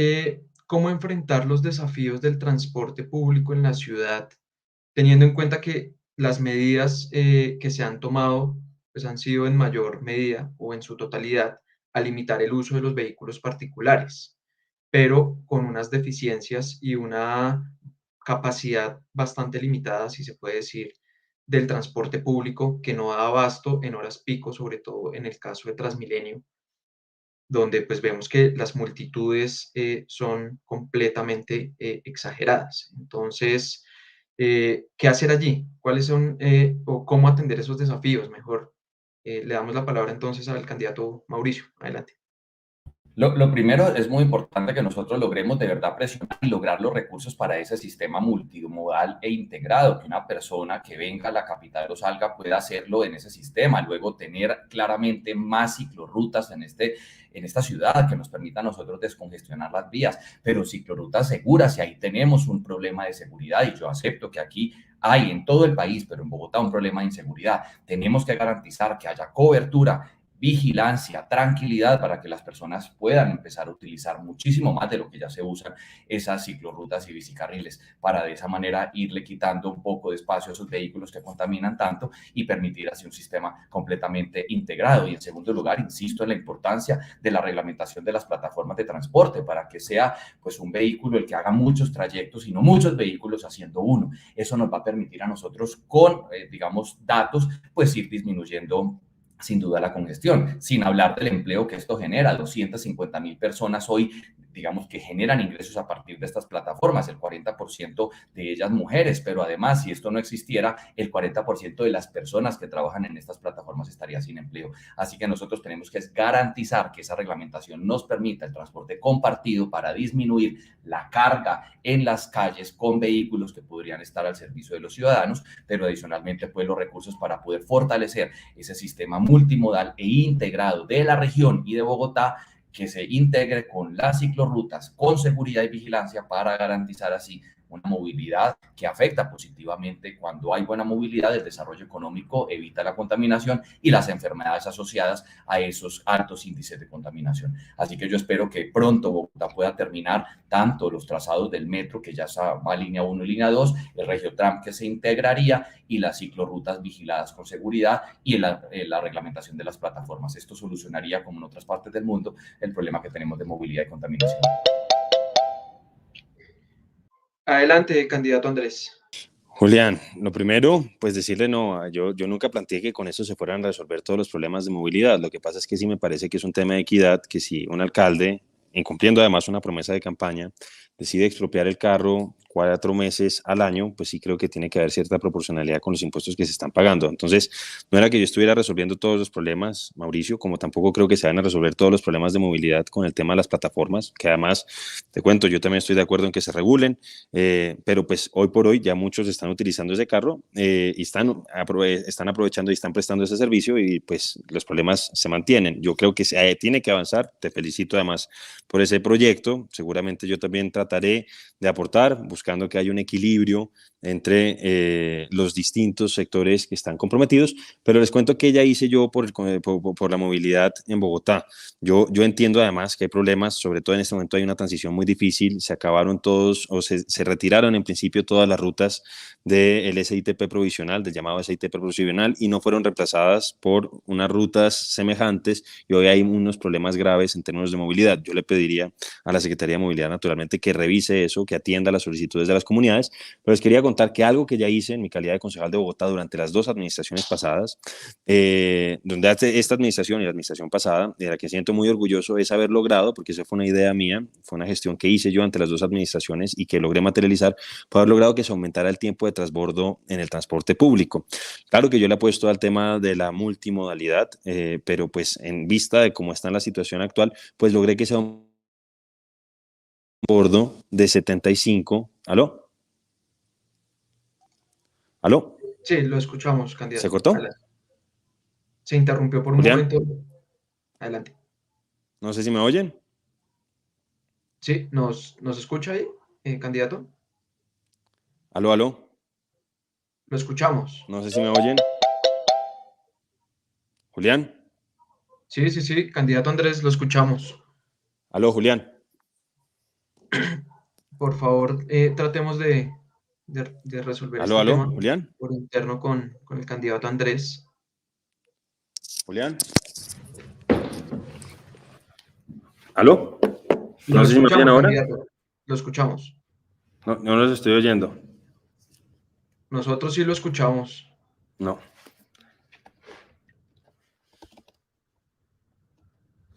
cómo enfrentar los desafíos del transporte público en la ciudad, teniendo en cuenta que las medidas que se han tomado pues, han sido en mayor medida o en su totalidad a limitar el uso de los vehículos particulares, pero con unas deficiencias y una capacidad bastante limitada, si se puede decir, del transporte público que no da abasto en horas pico, sobre todo en el caso de Transmilenio, donde pues vemos que las multitudes son completamente exageradas. Entonces, ¿qué hacer allí? ¿Cuáles son o cómo atender esos desafíos? Mejor, le damos la palabra entonces al candidato Mauricio. Adelante. Lo primero, es muy importante que nosotros logremos de verdad presionar y lograr los recursos para ese sistema multimodal e integrado, que una persona que venga a la capital o salga pueda hacerlo en ese sistema, luego tener claramente más ciclorrutas en esta ciudad que nos permita a nosotros descongestionar las vías, pero ciclorrutas seguras, y ahí tenemos un problema de seguridad, y yo acepto que aquí hay en todo el país, pero en Bogotá un problema de inseguridad. Tenemos que garantizar que haya cobertura, vigilancia, tranquilidad para que las personas puedan empezar a utilizar muchísimo más de lo que ya se usan esas ciclorrutas y bicicarriles, para de esa manera irle quitando un poco de espacio a esos vehículos que contaminan tanto y permitir así un sistema completamente integrado. Y en segundo lugar, insisto en la importancia de la reglamentación de las plataformas de transporte para que sea pues un vehículo el que haga muchos trayectos y no muchos vehículos haciendo uno. Eso nos va a permitir a nosotros con, digamos, datos, pues ir disminuyendo sin duda la congestión, sin hablar del empleo que esto genera. 250,000 personas hoy, digamos, que generan ingresos a partir de estas plataformas, el 40% de ellas mujeres, pero además, si esto no existiera, el 40% de las personas que trabajan en estas plataformas estaría sin empleo. Así que nosotros tenemos que garantizar que esa reglamentación nos permita el transporte compartido para disminuir la carga en las calles con vehículos que podrían estar al servicio de los ciudadanos, pero adicionalmente pues los recursos para poder fortalecer ese sistema multimodal e integrado de la región y de Bogotá, que se integre con las ciclorrutas, con seguridad y vigilancia, para garantizar así una movilidad que afecta positivamente. Cuando hay buena movilidad, el desarrollo económico evita la contaminación y las enfermedades asociadas a esos altos índices de contaminación. Así que yo espero que pronto Bogotá pueda terminar tanto los trazados del metro, que ya va a línea 1 y línea 2, el Regiotram que se integraría y las ciclorrutas vigiladas con seguridad y la reglamentación de las plataformas. Esto solucionaría, como en otras partes del mundo, el problema que tenemos de movilidad y contaminación. Adelante, candidato Andrés. Julián, lo primero, pues decirle no, yo nunca planteé que con eso se fueran a resolver todos los problemas de movilidad. Lo que pasa es que sí me parece que es un tema de equidad, que si un alcalde, incumpliendo además una promesa de campaña, decide expropiar el carro 4 meses al año, pues sí creo que tiene que haber cierta proporcionalidad con los impuestos que se están pagando. Entonces, no era que yo estuviera resolviendo todos los problemas, Mauricio, como tampoco creo que se van a resolver todos los problemas de movilidad con el tema de las plataformas, que además, te cuento, yo también estoy de acuerdo en que se regulen, pero pues hoy por hoy ya muchos están utilizando ese carro y están aprovechando y están prestando ese servicio y pues los problemas se mantienen. Yo creo que tiene que avanzar. Te felicito además por ese proyecto. Seguramente yo también trataré de aportar buscando que haya un equilibrio entre los distintos sectores que están comprometidos, pero les cuento que ya hice yo por la movilidad en Bogotá. Yo entiendo además que hay problemas, sobre todo en este momento hay una transición muy difícil, se acabaron todos o se retiraron en principio todas las rutas del SITP provisional, del llamado SITP provisional, y no fueron reemplazadas por unas rutas semejantes y hoy hay unos problemas graves en términos de movilidad. Yo le pediría a la Secretaría de Movilidad naturalmente que revise eso, que atienda las solicitudes de las comunidades, pero les quería contar que algo que ya hice en mi calidad de concejal de Bogotá durante las 2 administraciones pasadas, donde esta administración y la administración pasada, de la que siento muy orgulloso, es haber logrado, porque esa fue una idea mía, fue una gestión que hice yo ante las 2 administraciones y que logré materializar, fue haber logrado que se aumentara el tiempo de transbordo en el transporte público. Claro que yo le apuesto al tema de la multimodalidad, pero pues en vista de cómo está la situación actual, pues logré que sea un bordo de 75. ¿Aló? ¿Aló? Sí, lo escuchamos, candidato. ¿Se cortó? Adelante. Se interrumpió por un ¿Julián? momento. Adelante. No sé si me oyen. Sí, ¿nos escucha ahí, candidato? ¿Aló, aló? Lo escuchamos. No sé si me oyen. ¿Julián? Sí, candidato Andrés, lo escuchamos. ¿Aló, Julián? Por favor, tratemos de resolver ¿Aló, este aló, tema Julián? por interno con el candidato Andrés. ¿Julián? ¿Aló? Lo No sé si me oyen escuchamos, ahora. candidato. Lo escuchamos. No los estoy oyendo. Nosotros sí lo escuchamos. No.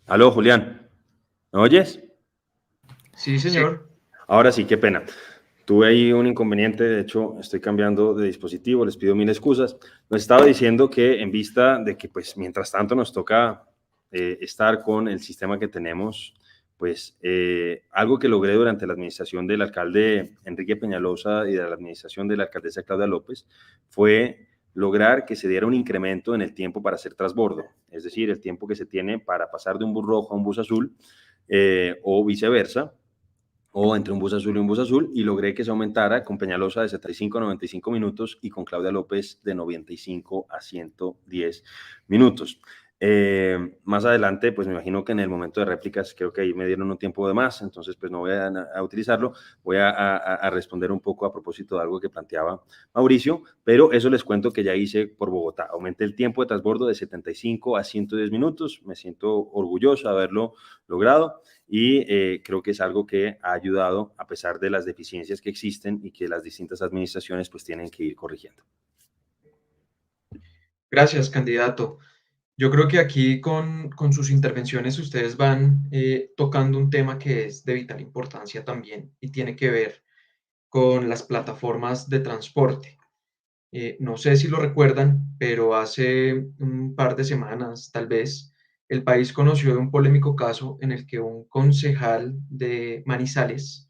¿Aló, Julián? ¿Me oyes? Sí, señor. Ahora sí, qué pena. Tuve ahí un inconveniente, de hecho estoy cambiando de dispositivo, les pido mil excusas. Nos estaba diciendo que en vista de que pues mientras tanto nos toca estar con el sistema que tenemos, pues algo que logré durante la administración del alcalde Enrique Peñalosa y de la administración de la alcaldesa Claudia López fue lograr que se diera un incremento en el tiempo para hacer transbordo, es decir, el tiempo que se tiene para pasar de un bus rojo a un bus azul o viceversa, o entre un bus azul y un bus azul, y logré que se aumentara con Peñalosa de 75 a 95 minutos y con Claudia López de 95 a 110 minutos. Más adelante, pues me imagino que en el momento de réplicas, creo que ahí me dieron un tiempo de más, entonces pues no voy a utilizarlo, voy a responder un poco a propósito de algo que planteaba Mauricio, pero eso les cuento que ya hice por Bogotá, aumenté el tiempo de transbordo de 75 a 110 minutos, me siento orgulloso de haberlo logrado y creo que es algo que ha ayudado a pesar de las deficiencias que existen y que las distintas administraciones pues tienen que ir corrigiendo. Gracias, candidato. Yo creo que aquí con sus intervenciones ustedes van tocando un tema que es de vital importancia también y tiene que ver con las plataformas de transporte. No sé si lo recuerdan, pero hace un par de semanas, tal vez, el país conoció de un polémico caso en el que un concejal de Manizales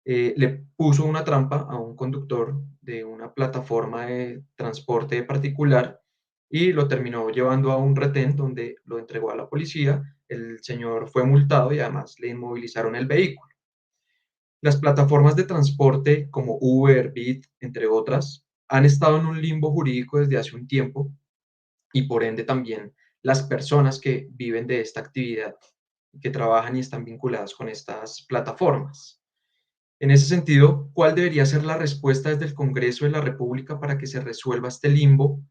le puso una trampa a un conductor de una plataforma de transporte particular y lo terminó llevando a un retén donde lo entregó a la policía. El señor fue multado y además le inmovilizaron el vehículo. Las plataformas de transporte como Uber, Bit, entre otras, han estado en un limbo jurídico desde hace un tiempo y por ende también las personas que viven de esta actividad, que trabajan y están vinculadas con estas plataformas. En ese sentido, ¿cuál debería ser la respuesta desde el Congreso de la República para que se resuelva este limbo?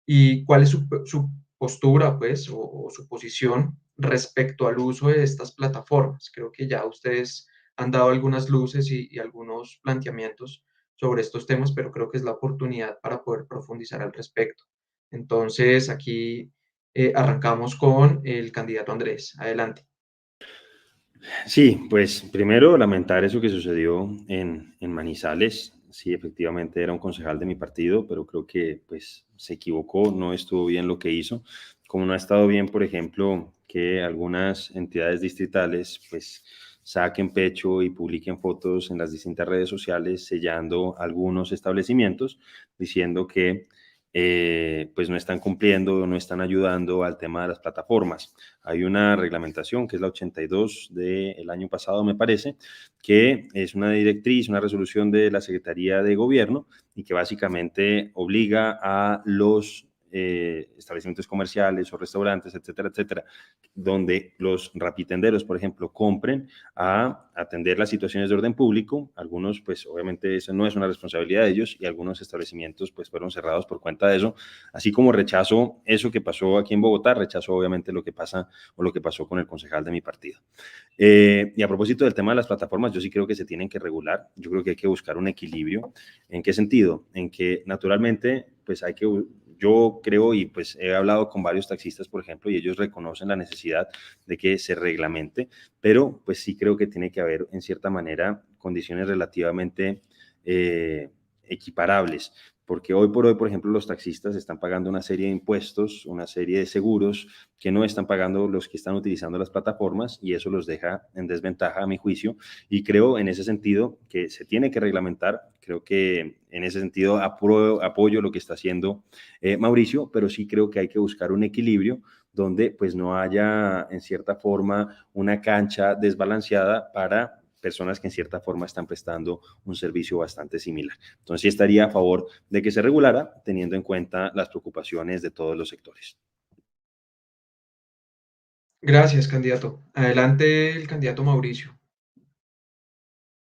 ¿Y cuál es su postura, pues, o su posición respecto al uso de estas plataformas? Creo que ya ustedes han dado algunas luces y algunos planteamientos sobre estos temas, pero creo que es la oportunidad para poder profundizar al respecto. Entonces, aquí arrancamos con el candidato Andrés. Adelante. Sí, pues primero lamentar eso que sucedió en Manizales. Sí, efectivamente era un concejal de mi partido, pero creo que pues se equivocó, no estuvo bien lo que hizo. Como no ha estado bien, por ejemplo, que algunas entidades distritales pues saquen pecho y publiquen fotos en las distintas redes sociales sellando algunos establecimientos diciendo que pues no están cumpliendo o no están ayudando al tema de las plataformas. Hay una reglamentación que es la 82 del año pasado, me parece, que es una directriz, una resolución de la Secretaría de Gobierno y que básicamente obliga a los establecimientos comerciales o restaurantes, etcétera, etcétera, donde los rapitenderos, por ejemplo, compren a atender las situaciones de orden público. Algunos, pues obviamente eso no es una responsabilidad de ellos y algunos establecimientos pues fueron cerrados por cuenta de eso. Así como rechazo eso que pasó aquí en Bogotá, rechazo obviamente lo que pasa o lo que pasó con el concejal de mi partido. Y a propósito del tema de las plataformas, yo sí creo que se tienen que regular. Yo creo que hay que buscar un equilibrio. ¿En qué sentido? En que naturalmente, pues hay que, yo creo y pues he hablado con varios taxistas, por ejemplo, y ellos reconocen la necesidad de que se reglamente, pero pues sí creo que tiene que haber en cierta manera condiciones relativamente equiparables, porque hoy por hoy, por ejemplo, los taxistas están pagando una serie de impuestos, una serie de seguros que no están pagando los que están utilizando las plataformas y eso los deja en desventaja a mi juicio y creo en ese sentido que se tiene que reglamentar, creo que en ese sentido apoyo lo que está haciendo Mauricio, pero sí creo que hay que buscar un equilibrio donde pues no haya en cierta forma una cancha desbalanceada para personas que en cierta forma están prestando un servicio bastante similar. Entonces sí estaría a favor de que se regulara teniendo en cuenta las preocupaciones de todos los sectores. Gracias, candidato. Adelante el candidato Mauricio.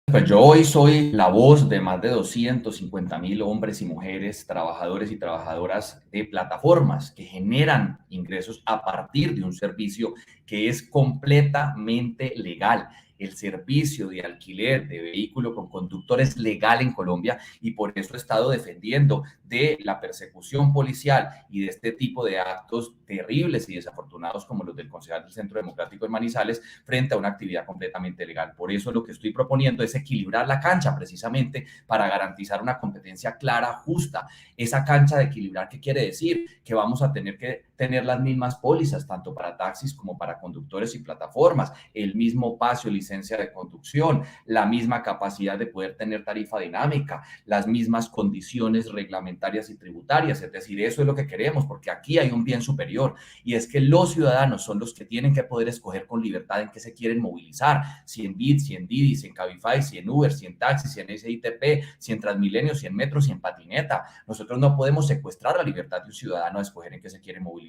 Pues yo hoy soy la voz de más de 250.000 hombres y mujeres, trabajadores y trabajadoras de plataformas que generan ingresos a partir de un servicio que es completamente legal. El servicio de alquiler de vehículo con conductor es legal en Colombia y por eso he estado defendiendo de la persecución policial y de este tipo de actos terribles y desafortunados como los del concejal del Centro Democrático de Manizales frente a una actividad completamente legal. Por eso lo que estoy proponiendo es equilibrar la cancha precisamente para garantizar una competencia clara, justa. Esa cancha de equilibrar, ¿qué quiere decir? Que vamos a tener que tener las mismas pólizas, tanto para taxis como para conductores y plataformas, el mismo paseo, licencia de conducción, la misma capacidad de poder tener tarifa dinámica, las mismas condiciones reglamentarias y tributarias. Es decir, eso es lo que queremos, porque aquí hay un bien superior y es que los ciudadanos son los que tienen que poder escoger con libertad en qué se quieren movilizar, si en Bit, si en Didi, si en Cabify, si en Uber, si en taxi, si en SITP, si en Transmilenio, si en metro, si en patineta. Nosotros no podemos secuestrar la libertad de un ciudadano a escoger en qué se quiere movilizar.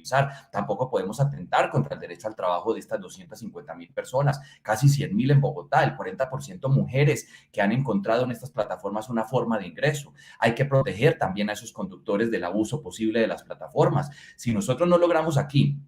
Tampoco podemos atentar contra el derecho al trabajo de estas 250.000 personas, casi 100.000 en Bogotá, el 40% mujeres que han encontrado en estas plataformas una forma de ingreso. Hay que proteger también a esos conductores del abuso posible de las plataformas. Si nosotros no logramos aquí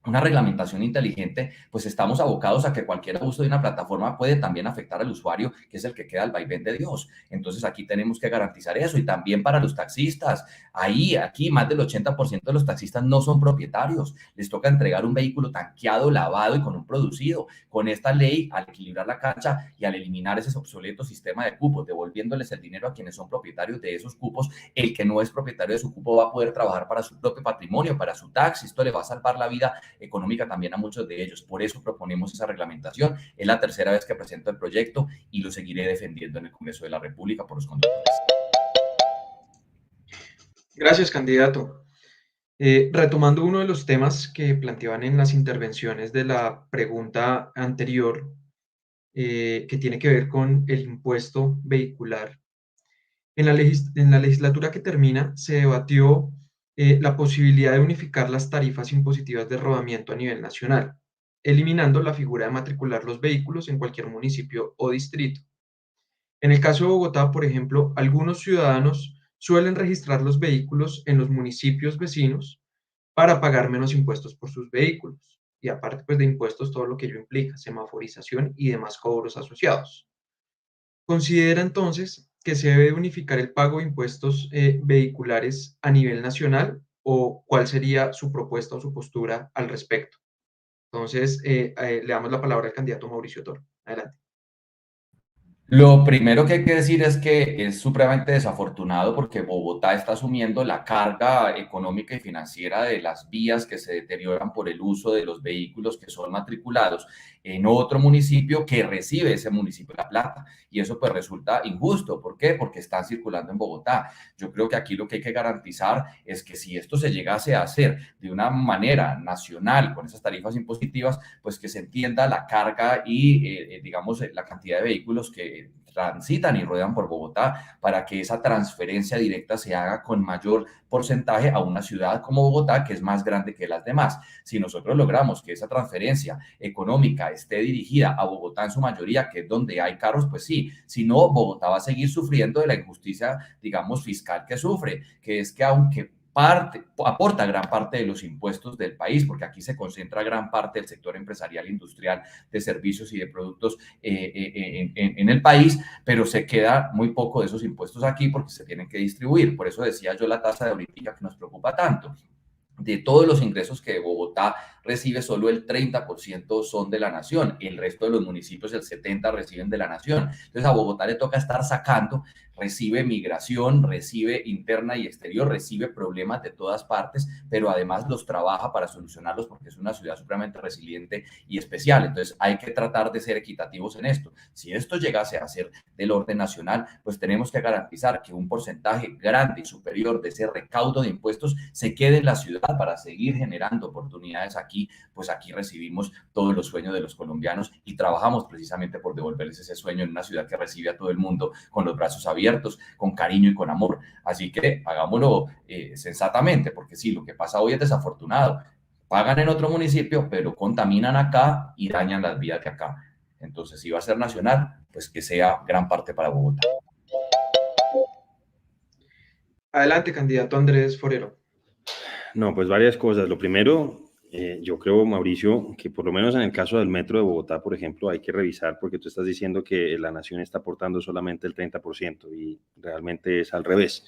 una reglamentación inteligente, pues estamos abocados a que cualquier abuso de una plataforma puede también afectar al usuario, que es el que queda al vaivén de Dios. Entonces aquí tenemos que garantizar eso y también para los taxistas. Aquí más del 80% de los taxistas no son propietarios. Les toca entregar un vehículo tanqueado, lavado y con un producido. Con esta ley, al equilibrar la cancha y al eliminar ese obsoleto sistema de cupos, devolviéndoles el dinero a quienes son propietarios de esos cupos, el que no es propietario de su cupo va a poder trabajar para su propio patrimonio, para su taxi. Esto le va a salvar la vida económica también a muchos de ellos. Por eso proponemos esa reglamentación. Es la tercera vez que presento el proyecto y lo seguiré defendiendo en el Congreso de la República por los conductores. Gracias, candidato. Retomando uno de los temas que planteaban en las intervenciones de la pregunta anterior, que tiene que ver con el impuesto vehicular. En la legislatura que termina se debatió la posibilidad de unificar las tarifas impositivas de rodamiento a nivel nacional, eliminando la figura de matricular los vehículos en cualquier municipio o distrito. En el caso de Bogotá, por ejemplo, algunos ciudadanos suelen registrar los vehículos en los municipios vecinos para pagar menos impuestos por sus vehículos. Y aparte pues, de impuestos, todo lo que ello implica, semaforización y demás cobros asociados. Considera entonces que se debe unificar el pago de impuestos vehiculares a nivel nacional o cuál sería su propuesta o su postura al respecto. Entonces, le damos la palabra al candidato Mauricio Toro. Adelante. Lo primero que hay que decir es que es supremamente desafortunado porque Bogotá está asumiendo la carga económica y financiera de las vías que se deterioran por el uso de los vehículos que son matriculados en otro municipio que recibe ese municipio la plata. Y eso pues resulta injusto. ¿Por qué? Porque están circulando en Bogotá. Yo creo que aquí lo que hay que garantizar es que si esto se llegase a hacer de una manera nacional con esas tarifas impositivas, pues que se entienda la carga y digamos la cantidad de vehículos que transitan y ruedan por Bogotá para que esa transferencia directa se haga con mayor porcentaje a una ciudad como Bogotá, que es más grande que las demás. Si nosotros logramos que esa transferencia económica esté dirigida a Bogotá en su mayoría, que es donde hay carros, pues sí. Si no, Bogotá va a seguir sufriendo de la injusticia, digamos, fiscal que sufre, que es que aunque aporta gran parte de los impuestos del país, porque aquí se concentra gran parte del sector empresarial, industrial, de servicios y de productos en el país, pero se queda muy poco de esos impuestos aquí porque se tienen que distribuir. Por eso decía yo la tasa de ahorita que nos preocupa tanto. De todos los ingresos que Bogotá recibe, solo el 30% son de la nación. El resto de los municipios, el 70% reciben de la nación. Entonces a Bogotá le toca estar sacando, recibe migración, recibe interna y exterior, recibe problemas de todas partes, pero además los trabaja para solucionarlos porque es una ciudad supremamente resiliente y especial. Entonces hay que tratar de ser equitativos en esto. Si esto llegase a ser del orden nacional, pues tenemos que garantizar que un porcentaje grande y superior de ese recaudo de impuestos se quede en la ciudad para seguir generando oportunidades aquí, pues aquí recibimos todos los sueños de los colombianos y trabajamos precisamente por devolverles ese sueño en una ciudad que recibe a todo el mundo con los brazos abiertos, con cariño y con amor. Así que hagámoslo sensatamente, porque sí, lo que pasa hoy es desafortunado. Pagan en otro municipio, pero contaminan acá y dañan las vías de acá. Entonces, si va a ser nacional, pues que sea gran parte para Bogotá. Adelante, candidato Andrés Forero. No, pues varias cosas. Lo primero, yo creo, Mauricio, que por lo menos en el caso del metro de Bogotá, por ejemplo, hay que revisar porque tú estás diciendo que la nación está aportando solamente el 30% y realmente es al revés.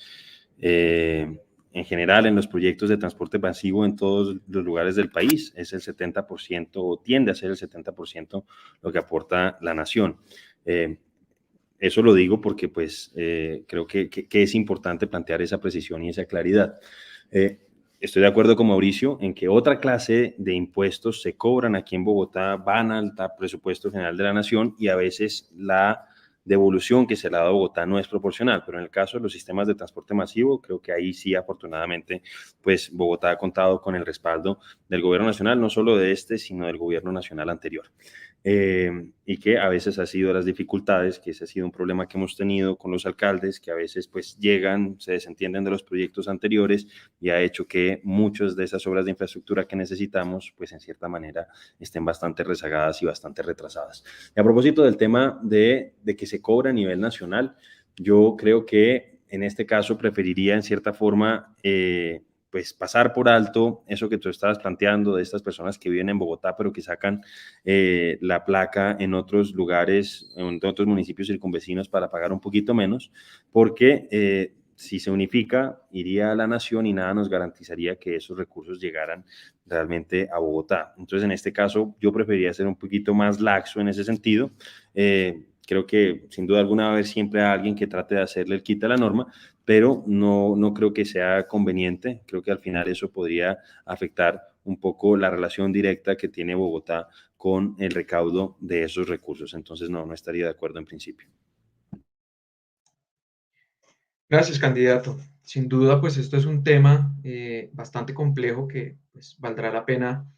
En general, en los proyectos de transporte masivo en todos los lugares del país es el 70% o tiende a ser el 70% lo que aporta la nación. Eso lo digo porque pues creo que es importante plantear esa precisión y esa claridad. Estoy de acuerdo con Mauricio en que otra clase de impuestos se cobran aquí en Bogotá, van al presupuesto general de la nación y a veces la devolución que se le ha dado a Bogotá no es proporcional, pero en el caso de los sistemas de transporte masivo, creo que ahí sí, afortunadamente, pues Bogotá ha contado con el respaldo del gobierno nacional, no solo de este, sino del gobierno nacional anterior. Y que a veces ha sido las dificultades, que ese ha sido un problema que hemos tenido con los alcaldes, que a veces pues llegan, se desentienden de los proyectos anteriores y ha hecho que muchas de esas obras de infraestructura que necesitamos, pues en cierta manera estén bastante rezagadas y bastante retrasadas. Y a propósito del tema de que se cobra a nivel nacional, yo creo que en este caso preferiría en cierta forma pues pasar por alto eso que tú estabas planteando de estas personas que viven en Bogotá, pero que sacan la placa en otros lugares, en otros municipios circunvecinos para pagar un poquito menos, porque si se unifica, iría a la nación y nada nos garantizaría que esos recursos llegaran realmente a Bogotá. Entonces, en este caso, yo preferiría ser un poquito más laxo en ese sentido. Creo que sin duda alguna va a haber siempre a alguien que trate de hacerle el quite a la norma, pero no creo que sea conveniente. Creo que al final eso podría afectar un poco la relación directa que tiene Bogotá con el recaudo de esos recursos. Entonces, no estaría de acuerdo en principio. Gracias, candidato. Sin duda, pues esto es un tema bastante complejo que pues, valdrá la pena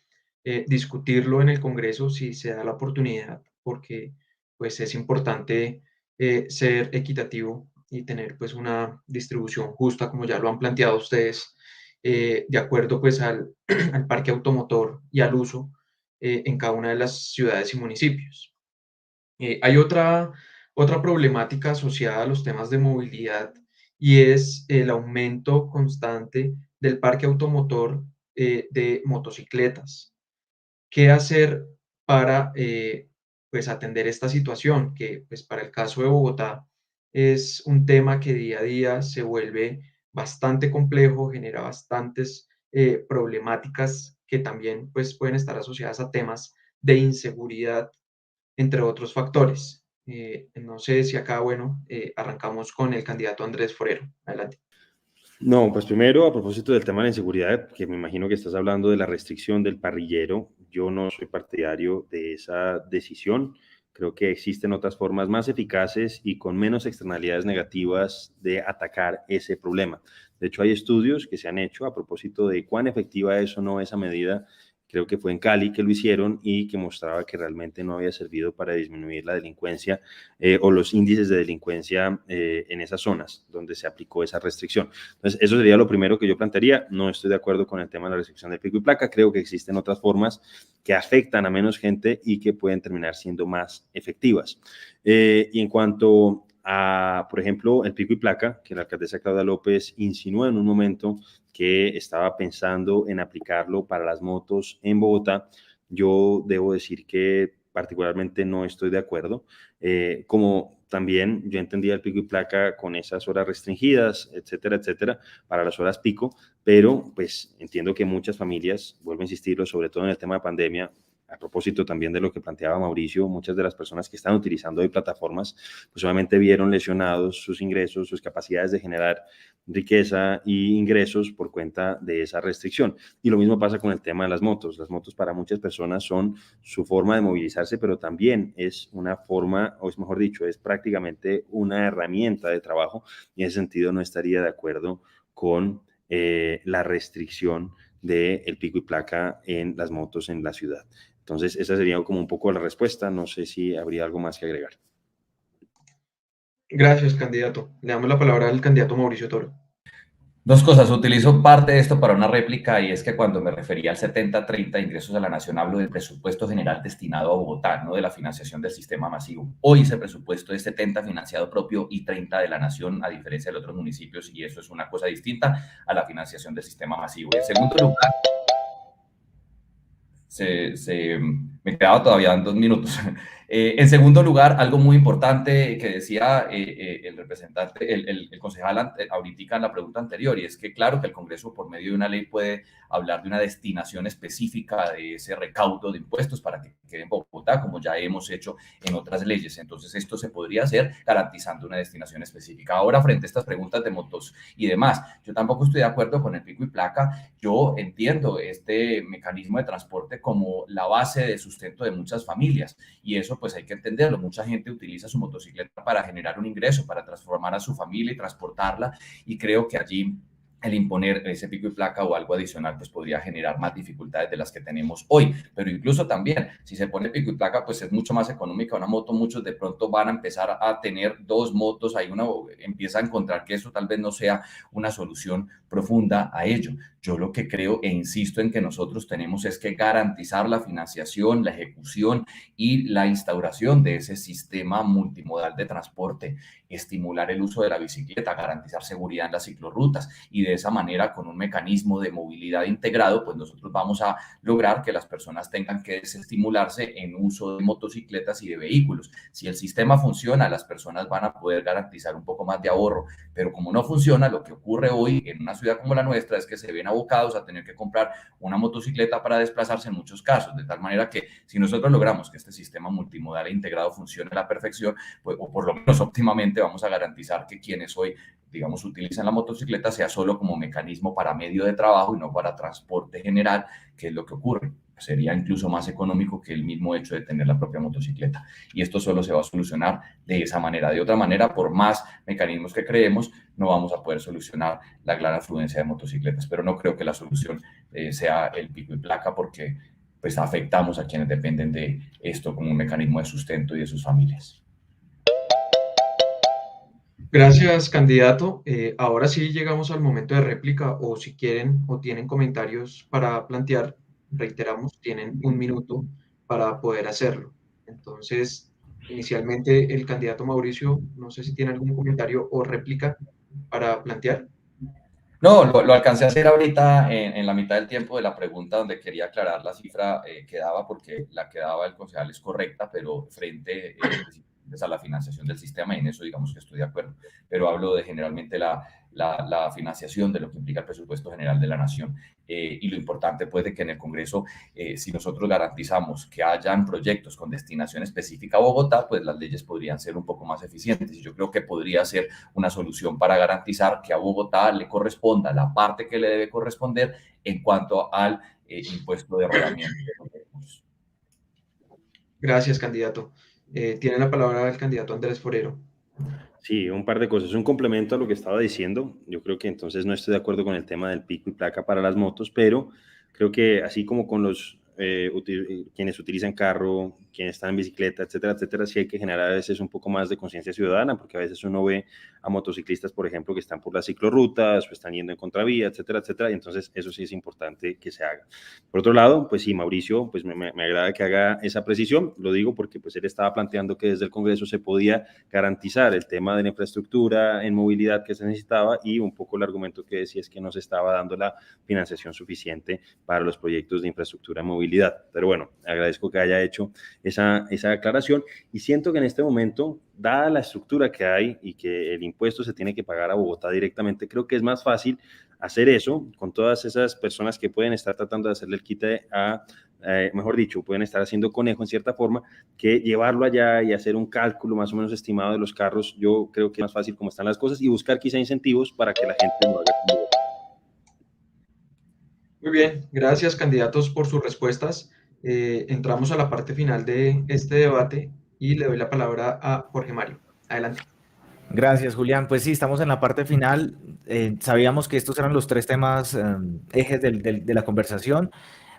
discutirlo en el Congreso si se da la oportunidad, porque pues es importante ser equitativo y tener pues una distribución justa, como ya lo han planteado ustedes, de acuerdo pues al, al parque automotor y al uso en cada una de las ciudades y municipios. Hay otra problemática asociada a los temas de movilidad y es el aumento constante del parque automotor de motocicletas. ¿Qué hacer para pues atender esta situación? Que pues para el caso de Bogotá es un tema que día a día se vuelve bastante complejo, genera bastantes problemáticas que también pues, pueden estar asociadas a temas de inseguridad, entre otros factores. No sé si acá, bueno, arrancamos con el candidato Andrés Forero. Adelante. No, pues primero, a propósito del tema de la inseguridad, que me imagino que estás hablando de la restricción del parrillero, yo no soy partidario de esa decisión. Creo que existen otras formas más eficaces y con menos externalidades negativas de atacar ese problema. De hecho, hay estudios que se han hecho a propósito de cuán efectiva es o no esa medida. Creo que fue en Cali que lo hicieron y que mostraba que realmente no había servido para disminuir la delincuencia o los índices de delincuencia en esas zonas donde se aplicó esa restricción. Entonces, eso sería lo primero que yo plantearía. No estoy de acuerdo con el tema de la restricción del pico y placa. Creo que existen otras formas que afectan a menos gente y que pueden terminar siendo más efectivas. Y en cuanto a, por ejemplo, el pico y placa, que la alcaldesa Claudia López insinuó en un momento que estaba pensando en aplicarlo para las motos en Bogotá, yo debo decir que particularmente no estoy de acuerdo. Como también yo entendía el pico y placa con esas horas restringidas, etcétera, etcétera, para las horas pico, pero pues entiendo que muchas familias, vuelvo a insistirlo, sobre todo en el tema de pandemia, a propósito también de lo que planteaba Mauricio, muchas de las personas que están utilizando hoy plataformas, pues obviamente vieron lesionados sus ingresos, sus capacidades de generar riqueza y ingresos por cuenta de esa restricción. Y lo mismo pasa con el tema de las motos. Las motos para muchas personas son su forma de movilizarse, pero también es una forma, o es mejor dicho, es prácticamente una herramienta de trabajo, y en ese sentido no estaría de acuerdo con la restricción del pico y placa en las motos en la ciudad. Entonces, esa sería como un poco la respuesta. No sé si habría algo más que agregar. Gracias, candidato. Le damos la palabra al candidato Mauricio Toro. Dos cosas, utilizo parte de esto para una réplica y es que cuando me refería al 70-30 ingresos a la nación hablo del presupuesto general destinado a Bogotá, no de la financiación del sistema masivo. Hoy ese presupuesto es 70 financiado propio y 30 de la nación, a diferencia de otros municipios, y eso es una cosa distinta a la financiación del sistema masivo. En segundo lugar, me quedaba todavía en 2 minutos. En segundo lugar, algo muy importante que decía el representante, el concejal ahorita en la pregunta anterior, y es que claro que el Congreso por medio de una ley puede hablar de una destinación específica de ese recaudo de impuestos para que quede en Bogotá, como ya hemos hecho en otras leyes. Entonces esto se podría hacer garantizando una destinación específica. Ahora, frente a estas preguntas de motos y demás, yo tampoco estoy de acuerdo con el pico y placa. Yo entiendo este mecanismo de transporte como la base de sustento de muchas familias, y eso pues hay que entenderlo. Mucha gente utiliza su motocicleta para generar un ingreso, para transformar a su familia y transportarla, y creo que allí el imponer ese pico y placa o algo adicional pues podría generar más dificultades de las que tenemos hoy. Pero incluso también, si se pone pico y placa, pues es mucho más económica una moto. Muchos de pronto van a empezar a tener 2 motos, ahí uno empieza a encontrar que eso tal vez no sea una solución profunda a ello. Yo lo que creo e insisto en que nosotros tenemos es que garantizar la financiación, la ejecución y la instauración de ese sistema multimodal de transporte, estimular el uso de la bicicleta, garantizar seguridad en las ciclorrutas, y de esa manera, con un mecanismo de movilidad integrado, pues nosotros vamos a lograr que las personas tengan que desestimularse en uso de motocicletas y de vehículos. Si el sistema funciona, las personas van a poder garantizar un poco más de ahorro, pero como no funciona, lo que ocurre hoy en una ciudad como la nuestra es que se ven abocados a tener que comprar una motocicleta para desplazarse en muchos casos, de tal manera que si nosotros logramos que este sistema multimodal e integrado funcione a la perfección, pues, o por lo menos óptimamente, vamos a garantizar que quienes hoy, digamos, utilizan la motocicleta sea solo como mecanismo para medio de trabajo y no para transporte general, que es lo que ocurre. Sería incluso más económico que el mismo hecho de tener la propia motocicleta. Y esto solo se va a solucionar de esa manera. De otra manera, por más mecanismos que creemos, no vamos a poder solucionar la gran afluencia de motocicletas. Pero no creo que la solución sea el pico y placa, porque pues afectamos a quienes dependen de esto como un mecanismo de sustento y de sus familias. Gracias, candidato. Ahora sí llegamos al momento de réplica, o si quieren o tienen comentarios para plantear, reiteramos, tienen 1 minuto para poder hacerlo. Entonces, inicialmente el candidato Mauricio, no sé si tiene algún comentario o réplica para plantear. No, lo alcancé a hacer ahorita en la mitad del tiempo de la pregunta, donde quería aclarar la cifra que daba, porque la que daba el concejal es correcta, pero frente contribuciones a la financiación del sistema, y en eso digamos que estoy de acuerdo, pero hablo de generalmente la financiación de lo que implica el presupuesto general de la nación. Y lo importante pues de que en el Congreso, si nosotros garantizamos que hayan proyectos con destinación específica a Bogotá, pues las leyes podrían ser un poco más eficientes, y yo creo que podría ser una solución para garantizar que a Bogotá le corresponda la parte que le debe corresponder en cuanto al impuesto de rodamiento de los recursos. Gracias, candidato. Tiene la palabra el candidato Andrés Forero. Sí, un par de cosas. Un complemento a lo que estaba diciendo. Yo creo que entonces no estoy de acuerdo con el tema del pico y placa para las motos, pero creo que así como con los quienes utilizan carro, quienes están en bicicleta, etcétera, etcétera, sí hay que generar a veces un poco más de conciencia ciudadana, porque a veces uno ve a motociclistas, por ejemplo, que están por las ciclorrutas o están yendo en contravía, etcétera, etcétera, y entonces eso sí es importante que se haga. Por otro lado, pues sí, Mauricio, pues me agrada que haga esa precisión, lo digo porque pues él estaba planteando que desde el Congreso se podía garantizar el tema de la infraestructura en movilidad que se necesitaba, y un poco el argumento que decía es que no se estaba dando la financiación suficiente para los proyectos de infraestructura en movilidad. Pero bueno, agradezco que haya hecho esa aclaración, y siento que en este momento, dada la estructura que hay y que el impuesto se tiene que pagar a Bogotá directamente, creo que es más fácil hacer eso con todas esas personas que pueden estar tratando de hacerle el quite a, mejor dicho, pueden estar haciendo conejo en cierta forma, que llevarlo allá y hacer un cálculo más o menos estimado de los carros. Yo creo que es más fácil como están las cosas, y buscar quizá incentivos para que la gente lo haga como Bogotá. Muy bien, gracias, candidatos, por sus respuestas. Entramos a la parte final de este debate y le doy la palabra a Jorge Mario. Adelante. Gracias, Julián. Pues sí, estamos en la parte final. Sabíamos que estos eran los tres temas ejes de la conversación,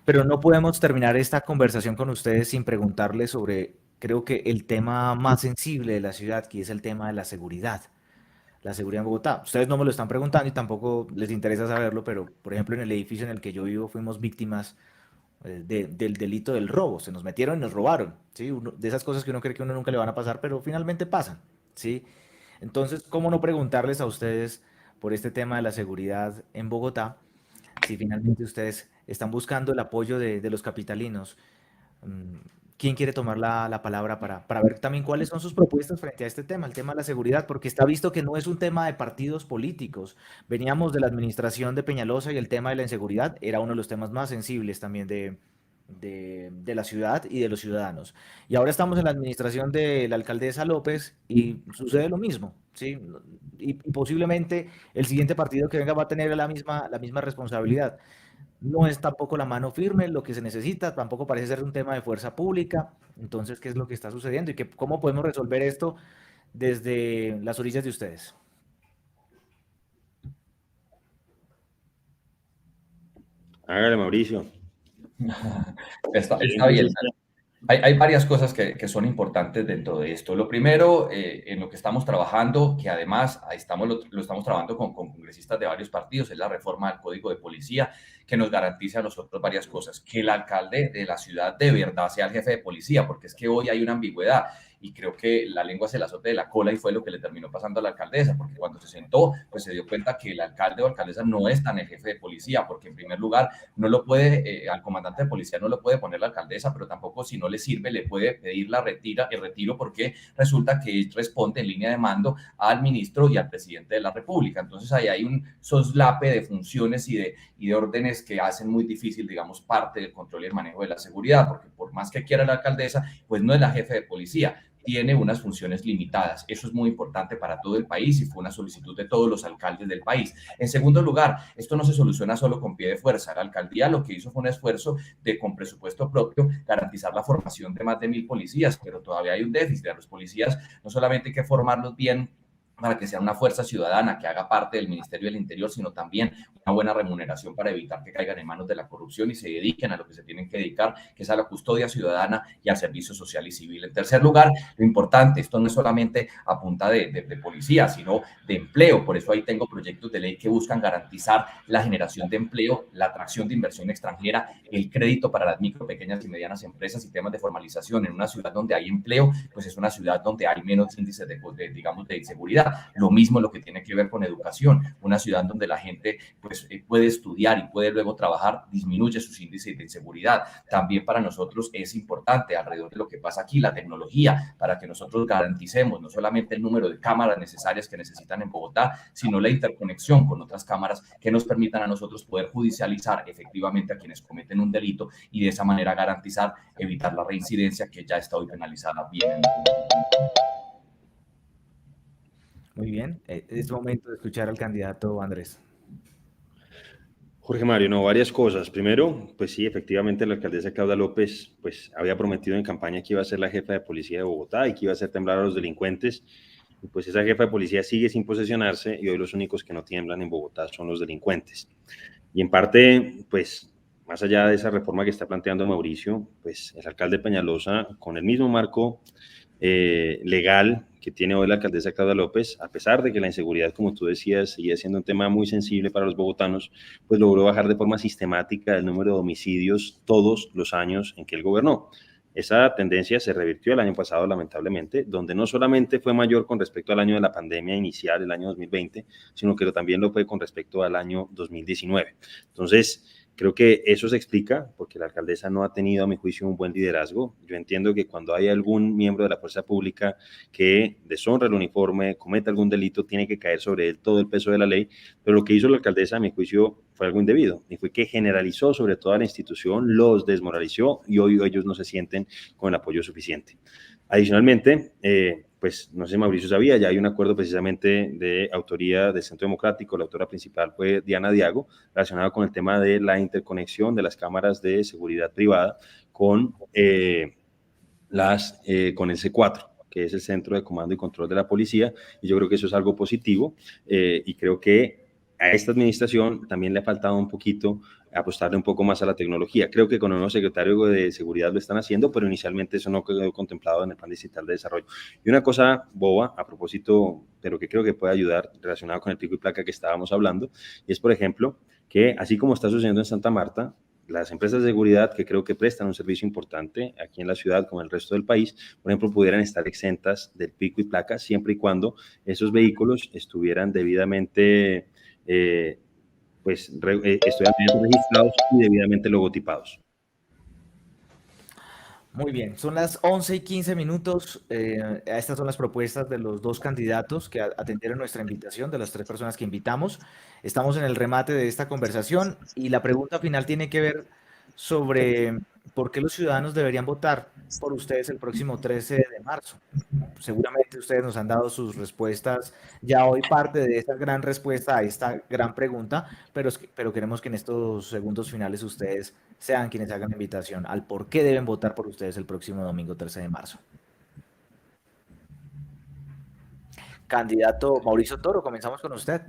pero no podemos terminar esta conversación con ustedes sin preguntarles sobre, creo que el tema más sensible de la ciudad, que es el tema de la seguridad en Bogotá. Ustedes no me lo están preguntando y tampoco les interesa saberlo, pero por ejemplo en el edificio en el que yo vivo fuimos víctimas del delito del robo. Se nos metieron y nos robaron, ¿sí? De esas cosas que uno cree que a uno nunca le van a pasar, pero finalmente pasan, ¿sí? Entonces, ¿cómo no preguntarles a ustedes por este tema de la seguridad en Bogotá si finalmente ustedes están buscando el apoyo de los capitalinos? ¿Quién quiere tomar la palabra para ver también cuáles son sus propuestas frente a este tema, el tema de la seguridad? Porque está visto que no es un tema de partidos políticos. Veníamos de la administración de Peñalosa y el tema de la inseguridad era uno de los temas más sensibles también de la ciudad y de los ciudadanos. Y ahora estamos en la administración de la alcaldesa López y sucede lo mismo, ¿sí? Y posiblemente el siguiente partido que venga va a tener la misma responsabilidad. No es tampoco la mano firme lo que se necesita, tampoco parece ser un tema de fuerza pública. Entonces, ¿qué es lo que está sucediendo? ¿Y cómo podemos resolver esto desde las orillas de ustedes? Hágale, Mauricio. Está bien. Hay varias cosas que son importantes dentro de esto. Lo primero, en lo que estamos trabajando, que además lo estamos trabajando con congresistas de varios partidos, es la reforma del Código de Policía, que nos garantiza a nosotros varias cosas. Que el alcalde de la ciudad de verdad sea el jefe de policía, porque es que hoy hay una ambigüedad, y creo que la lengua se la azote de la cola, y fue lo que le terminó pasando a la alcaldesa, porque cuando se sentó, pues se dio cuenta que el alcalde o alcaldesa no es tan el jefe de policía, porque en primer lugar no lo puede, al comandante de policía no lo puede poner la alcaldesa, pero tampoco, si no le sirve, le puede pedir el retiro, porque resulta que responde en línea de mando al ministro y al presidente de la República. Entonces ahí hay un soslape de funciones y de órdenes que hacen muy difícil, digamos, parte del control y el manejo de la seguridad, porque por más que quiera la alcaldesa, pues no es la jefe de policía, tiene unas funciones limitadas. Eso es muy importante para todo el país y fue una solicitud de todos los alcaldes del país. En segundo lugar, esto no se soluciona solo con pie de fuerza. La alcaldía lo que hizo fue un esfuerzo de, con presupuesto propio, garantizar la formación de más de 1,000 policías, pero todavía hay un déficit. A los policías no solamente hay que formarlos bien para que sea una fuerza ciudadana que haga parte del Ministerio del Interior, sino también una buena remuneración para evitar que caigan en manos de la corrupción y se dediquen a lo que se tienen que dedicar, que es a la custodia ciudadana y al servicio social y civil. En tercer lugar, lo importante, esto no es solamente a punta de policía, sino de empleo. Por eso ahí tengo proyectos de ley que buscan garantizar la generación de empleo, la atracción de inversión extranjera, el crédito para las micro, pequeñas y medianas empresas y temas de formalización. En una ciudad donde hay empleo, pues es una ciudad donde hay menos índices de inseguridad. seguridad. Lo mismo lo que tiene que ver con educación. Una ciudad donde la gente pues, puede estudiar y puede luego trabajar, disminuye sus índices de inseguridad. También para nosotros es importante, alrededor de lo que pasa aquí, la tecnología, para que nosotros garanticemos no solamente el número de cámaras necesarias que necesitan en Bogotá, sino la interconexión con otras cámaras que nos permitan a nosotros poder judicializar efectivamente a quienes cometen un delito y de esa manera garantizar, evitar la reincidencia que ya está hoy penalizada bien. Muy bien, es momento de escuchar al candidato Andrés. Jorge Mario, no, varias cosas. Primero, pues sí, efectivamente la alcaldesa Claudia López pues había prometido en campaña que iba a ser la jefa de policía de Bogotá y que iba a hacer temblar a los delincuentes. Y pues esa jefa de policía sigue sin posesionarse y hoy los únicos que no tiemblan en Bogotá son los delincuentes. Y en parte, pues más allá de esa reforma que está planteando Mauricio, pues el alcalde Peñalosa, con el mismo marco legal que tiene hoy la alcaldesa Claudia López, a pesar de que la inseguridad, como tú decías, sigue siendo un tema muy sensible para los bogotanos, pues logró bajar de forma sistemática el número de homicidios todos los años en que él gobernó. Esa tendencia se revirtió el año pasado, lamentablemente, donde no solamente fue mayor con respecto al año de la pandemia inicial, el año 2020, sino que también lo fue con respecto al año 2019. Entonces, creo que eso se explica porque la alcaldesa no ha tenido, a mi juicio, un buen liderazgo. Yo entiendo que cuando hay algún miembro de la fuerza pública que deshonra el uniforme, cometa algún delito, tiene que caer sobre él todo el peso de la ley, pero lo que hizo la alcaldesa, a mi juicio, fue algo indebido, y fue que generalizó sobre toda la institución, los desmoralizó, y hoy ellos no se sienten con el apoyo suficiente. Adicionalmente, pues no sé si Mauricio sabía, ya hay un acuerdo precisamente de autoría del Centro Democrático, la autora principal fue Diana Diago, relacionado con el tema de la interconexión de las cámaras de seguridad privada con el C4, que es el Centro de Comando y Control de la Policía, y yo creo que eso es algo positivo, y creo que a esta administración también le ha faltado un poquito apostarle un poco más a la tecnología. Creo que con el nuevo secretario de Seguridad lo están haciendo, pero inicialmente eso no quedó contemplado en el Plan Distrital de Desarrollo. Y una cosa boba, a propósito, pero que creo que puede ayudar relacionado con el pico y placa que estábamos hablando, y es, por ejemplo, que así como está sucediendo en Santa Marta, las empresas de seguridad que creo que prestan un servicio importante aquí en la ciudad como en el resto del país, por ejemplo, pudieran estar exentas del pico y placa siempre y cuando esos vehículos estuvieran debidamente estuvieran registrados y debidamente logotipados. Muy bien, son las 11:15. Estas son las propuestas de los dos candidatos que atendieron nuestra invitación, de las tres personas que invitamos. Estamos en el remate de esta conversación y la pregunta final tiene que ver sobre por qué los ciudadanos deberían votar por ustedes el próximo 13 de marzo. Seguramente ustedes nos han dado sus respuestas, ya hoy parte de esa gran respuesta a esta gran pregunta, pero queremos que en estos segundos finales ustedes sean quienes hagan la invitación al por qué deben votar por ustedes el próximo domingo 13 de marzo. Candidato Mauricio Toro, comenzamos con usted.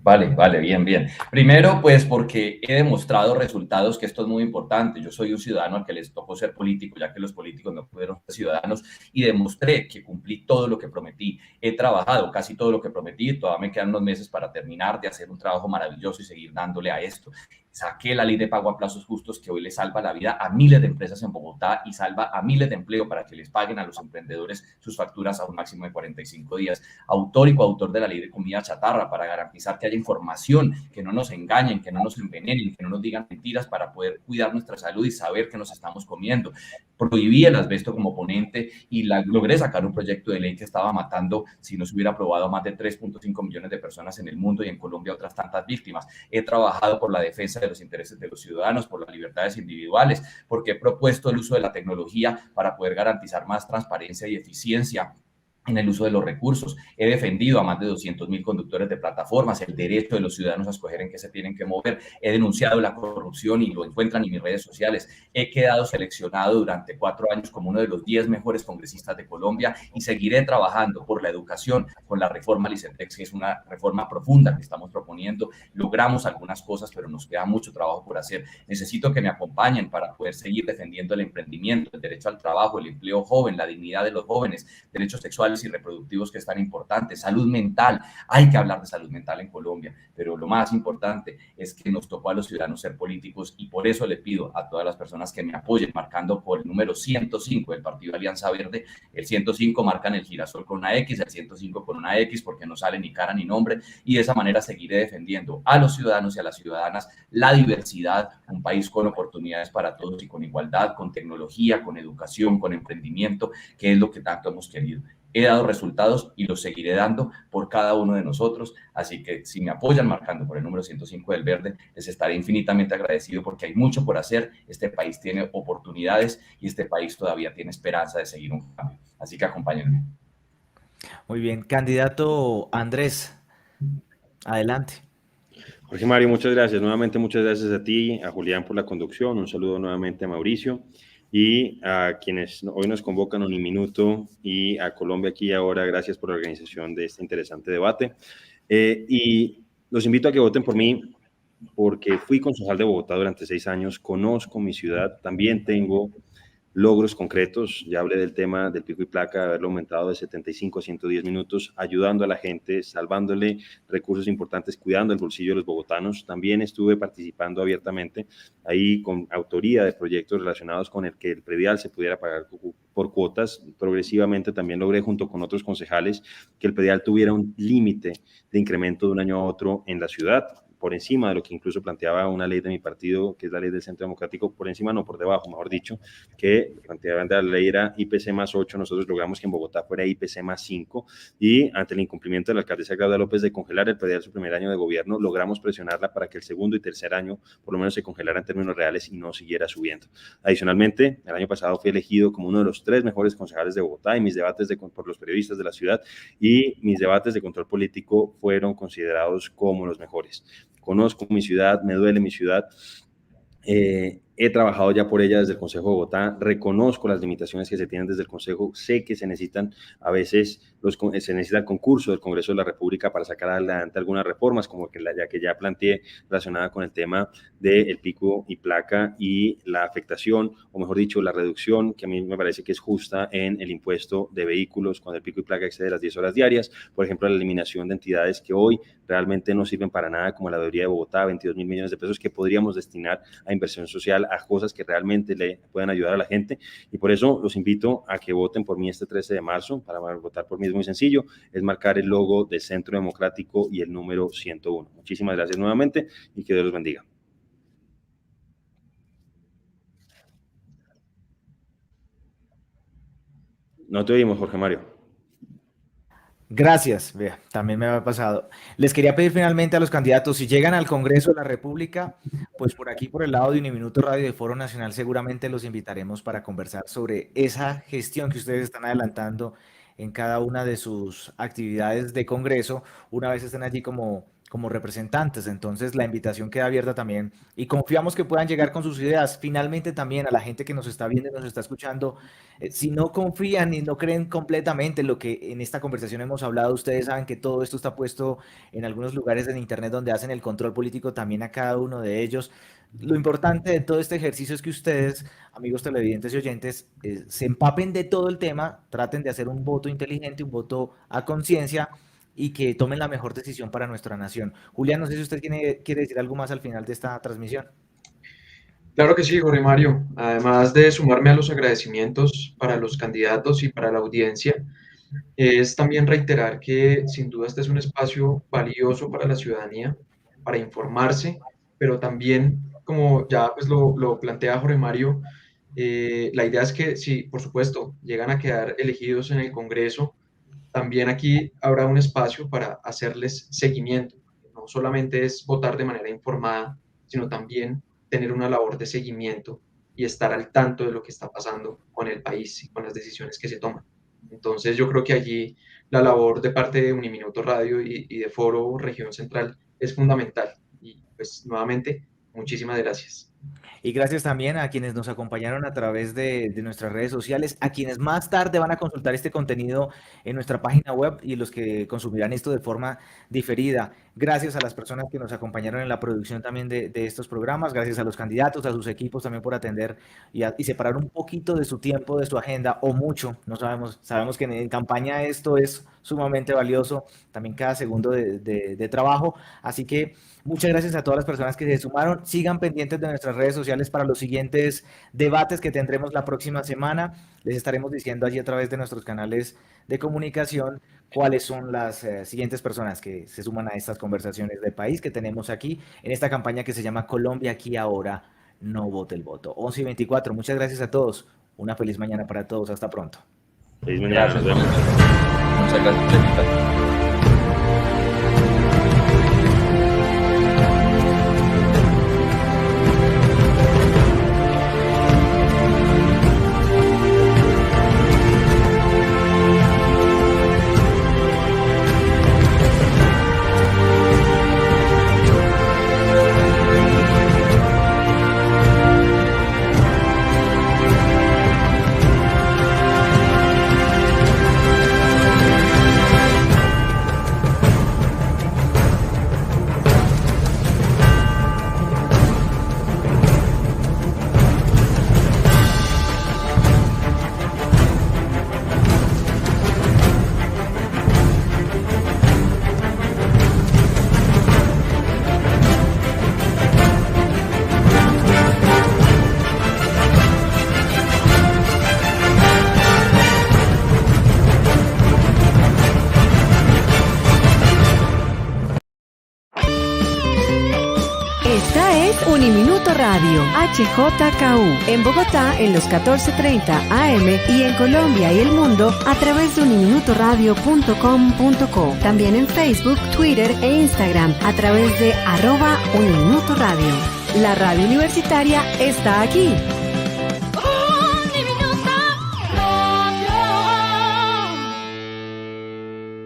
Vale, bien. Primero, pues porque he demostrado resultados, que esto es muy importante. Yo soy un ciudadano al que les tocó ser político, ya que los políticos no pudieron ser ciudadanos, y demostré que cumplí todo lo que prometí. He trabajado casi todo lo que prometí, todavía me quedan unos meses para terminar de hacer un trabajo maravilloso y seguir dándole a esto. Saqué la ley de pago a plazos justos que hoy le salva la vida a miles de empresas en Bogotá y salva a miles de empleo para que les paguen a los emprendedores sus facturas a un máximo de 45 días. Autor y coautor de la ley de comida chatarra para garantizar que haya información, que no nos engañen, que no nos envenenen, que no nos digan mentiras para poder cuidar nuestra salud y saber qué nos estamos comiendo. Prohibí el asbesto como ponente y logré sacar un proyecto de ley que estaba matando, si no se hubiera aprobado, a más de 3.5 millones de personas en el mundo y en Colombia otras tantas víctimas. He trabajado por la defensa de los intereses de los ciudadanos, por las libertades individuales, porque he propuesto el uso de la tecnología para poder garantizar más transparencia y eficiencia en el uso de los recursos. He defendido a más de 200.000 conductores de plataformas, el derecho de los ciudadanos a escoger en qué se tienen que mover. He denunciado la corrupción y lo encuentran en mis redes sociales. He quedado seleccionado durante 4 años como uno de los 10 mejores congresistas de Colombia y seguiré trabajando por la educación con la reforma Licentex, que es una reforma profunda que estamos proponiendo. Logramos algunas cosas, pero nos queda mucho trabajo por hacer. Necesito que me acompañen para poder seguir defendiendo el emprendimiento, el derecho al trabajo, el empleo joven, la dignidad de los jóvenes, derechos sexuales sexuales y reproductivos, que es tan importante, salud mental. Hay que hablar de salud mental en Colombia, pero lo más importante es que nos tocó a los ciudadanos ser políticos, y por eso le pido a todas las personas que me apoyen marcando por el número 105 del Partido Alianza Verde. El 105 marcan el girasol con una X, el 105 con una X, porque no sale ni cara ni nombre, y de esa manera seguiré defendiendo a los ciudadanos y a las ciudadanas la diversidad, un país con oportunidades para todos y con igualdad, con tecnología, con educación, con emprendimiento, que es lo que tanto hemos querido. He dado resultados y los seguiré dando por cada uno de nosotros, así que si me apoyan marcando por el número 105 del Verde, les estaré infinitamente agradecido, porque hay mucho por hacer. Este país tiene oportunidades y este país todavía tiene esperanza de seguir un cambio, así que acompáñenme. Muy bien, candidato Andrés, adelante. Jorge Mario, muchas gracias. Nuevamente, muchas gracias a ti, a Julián por la conducción. Un saludo nuevamente a Mauricio y a quienes hoy nos convocan Uniminuto y a Colombia Aquí y Ahora. Gracias por la organización de este interesante debate. Y los invito a que voten por mí, porque fui concejal de Bogotá durante 6 años, conozco mi ciudad, también tengo logros concretos. Ya hablé del tema del pico y placa, de haberlo aumentado de 75 a 110 minutos, ayudando a la gente, salvándole recursos importantes, cuidando el bolsillo de los bogotanos. También estuve participando abiertamente ahí con autoría de proyectos relacionados con el que el predial se pudiera pagar por cuotas. Progresivamente también logré, junto con otros concejales, que el predial tuviera un límite de incremento de un año a otro en la ciudad, por encima de lo que incluso planteaba una ley de mi partido, que es la ley del Centro Democrático, por encima, no por debajo, mejor dicho, que planteaban de la ley era IPC más 8, nosotros logramos que en Bogotá fuera IPC más 5, y ante el incumplimiento de la alcaldesa Claudia López de congelar el predial su primer año de gobierno, logramos presionarla para que el segundo y tercer año por lo menos se congelara en términos reales y no siguiera subiendo. Adicionalmente, el año pasado fui elegido como uno de los 3 mejores concejales de Bogotá, y mis debates por los periodistas de la ciudad y mis debates de control político fueron considerados como los mejores. Conozco mi ciudad, me duele mi ciudad, he trabajado ya por ella desde el Consejo de Bogotá, reconozco las limitaciones que se tienen desde el Consejo, sé que se necesitan a veces, se necesita el concurso del Congreso de la República para sacar adelante algunas reformas, como que ya planteé, relacionada con el tema del pico y placa y la afectación, o mejor dicho, la reducción, que a mí me parece que es justa, en el impuesto de vehículos cuando el pico y placa excede las 10 horas diarias. Por ejemplo, la eliminación de entidades que hoy realmente no sirven para nada, como la Veeduría de Bogotá, 22.000 millones de pesos que podríamos destinar a inversión social, a cosas que realmente le puedan ayudar a la gente. Y por eso los invito a que voten por mí este 13 de marzo. Para votar por mí es muy sencillo, es marcar el logo del Centro Democrático y el número 101. Muchísimas gracias nuevamente y que Dios los bendiga. No te oímos, Jorge Mario. Gracias, vea, también me ha pasado. Les quería pedir finalmente a los candidatos, si llegan al Congreso de la República, pues por aquí, por el lado de Uniminuto Radio de Foro Nacional, seguramente los invitaremos para conversar sobre esa gestión que ustedes están adelantando en cada una de sus actividades de Congreso, una vez estén allí como representantes. Entonces la invitación queda abierta también y confiamos que puedan llegar con sus ideas. Finalmente también a la gente que nos está viendo y nos está escuchando, si no confían y no creen completamente en lo que en esta conversación hemos hablado, ustedes saben que todo esto está puesto en algunos lugares en internet donde hacen el control político también a cada uno de ellos. Lo importante de todo este ejercicio es que ustedes, amigos televidentes y oyentes, se empapen de todo el tema, traten de hacer un voto inteligente, un voto a conciencia, y que tomen la mejor decisión para nuestra nación. Julián, no sé si usted quiere decir algo más al final de esta transmisión. Claro que sí, Jorge Mario. Además de sumarme a los agradecimientos para los candidatos y para la audiencia, es también reiterar que sin duda este es un espacio valioso para la ciudadanía, para informarse, pero también, como ya pues lo plantea Jorge Mario, la idea es que si, por supuesto, llegan a quedar elegidos en el Congreso, también aquí habrá un espacio para hacerles seguimiento. No solamente es votar de manera informada, sino también tener una labor de seguimiento y estar al tanto de lo que está pasando con el país y con las decisiones que se toman. Entonces yo creo que allí la labor de parte de Uniminuto Radio y de Foro Región Central es fundamental. Y pues nuevamente, muchísimas gracias. Y gracias también a quienes nos acompañaron a través de nuestras redes sociales, a quienes más tarde van a consultar este contenido en nuestra página web y los que consumirán esto de forma diferida. Gracias a las personas que nos acompañaron en la producción también de estos programas, gracias a los candidatos, a sus equipos también por atender y separar un poquito de su tiempo, de su agenda, o mucho, no sabemos. Sabemos que en campaña esto es sumamente valioso, también cada segundo de trabajo. Así que muchas gracias a todas las personas que se sumaron. Sigan pendientes de nuestras redes sociales para los siguientes debates que tendremos la próxima semana. Les estaremos diciendo allí a través de nuestros canales de comunicación cuáles son las siguientes personas que se suman a estas conversaciones de país que tenemos aquí en esta campaña que se llama Colombia aquí ahora, no vote el voto. 11:24. Muchas gracias a todos. Una feliz mañana para todos. Hasta pronto. Feliz mañana. Nos vemos. Muchas gracias por la invitación. Uniminuto Radio, HJKU, en Bogotá en los 14:30 AM y en Colombia y el mundo a través de uniminutoradio.com.co. También en Facebook, Twitter e Instagram a través de @Uniminuto Radio. La radio universitaria está aquí.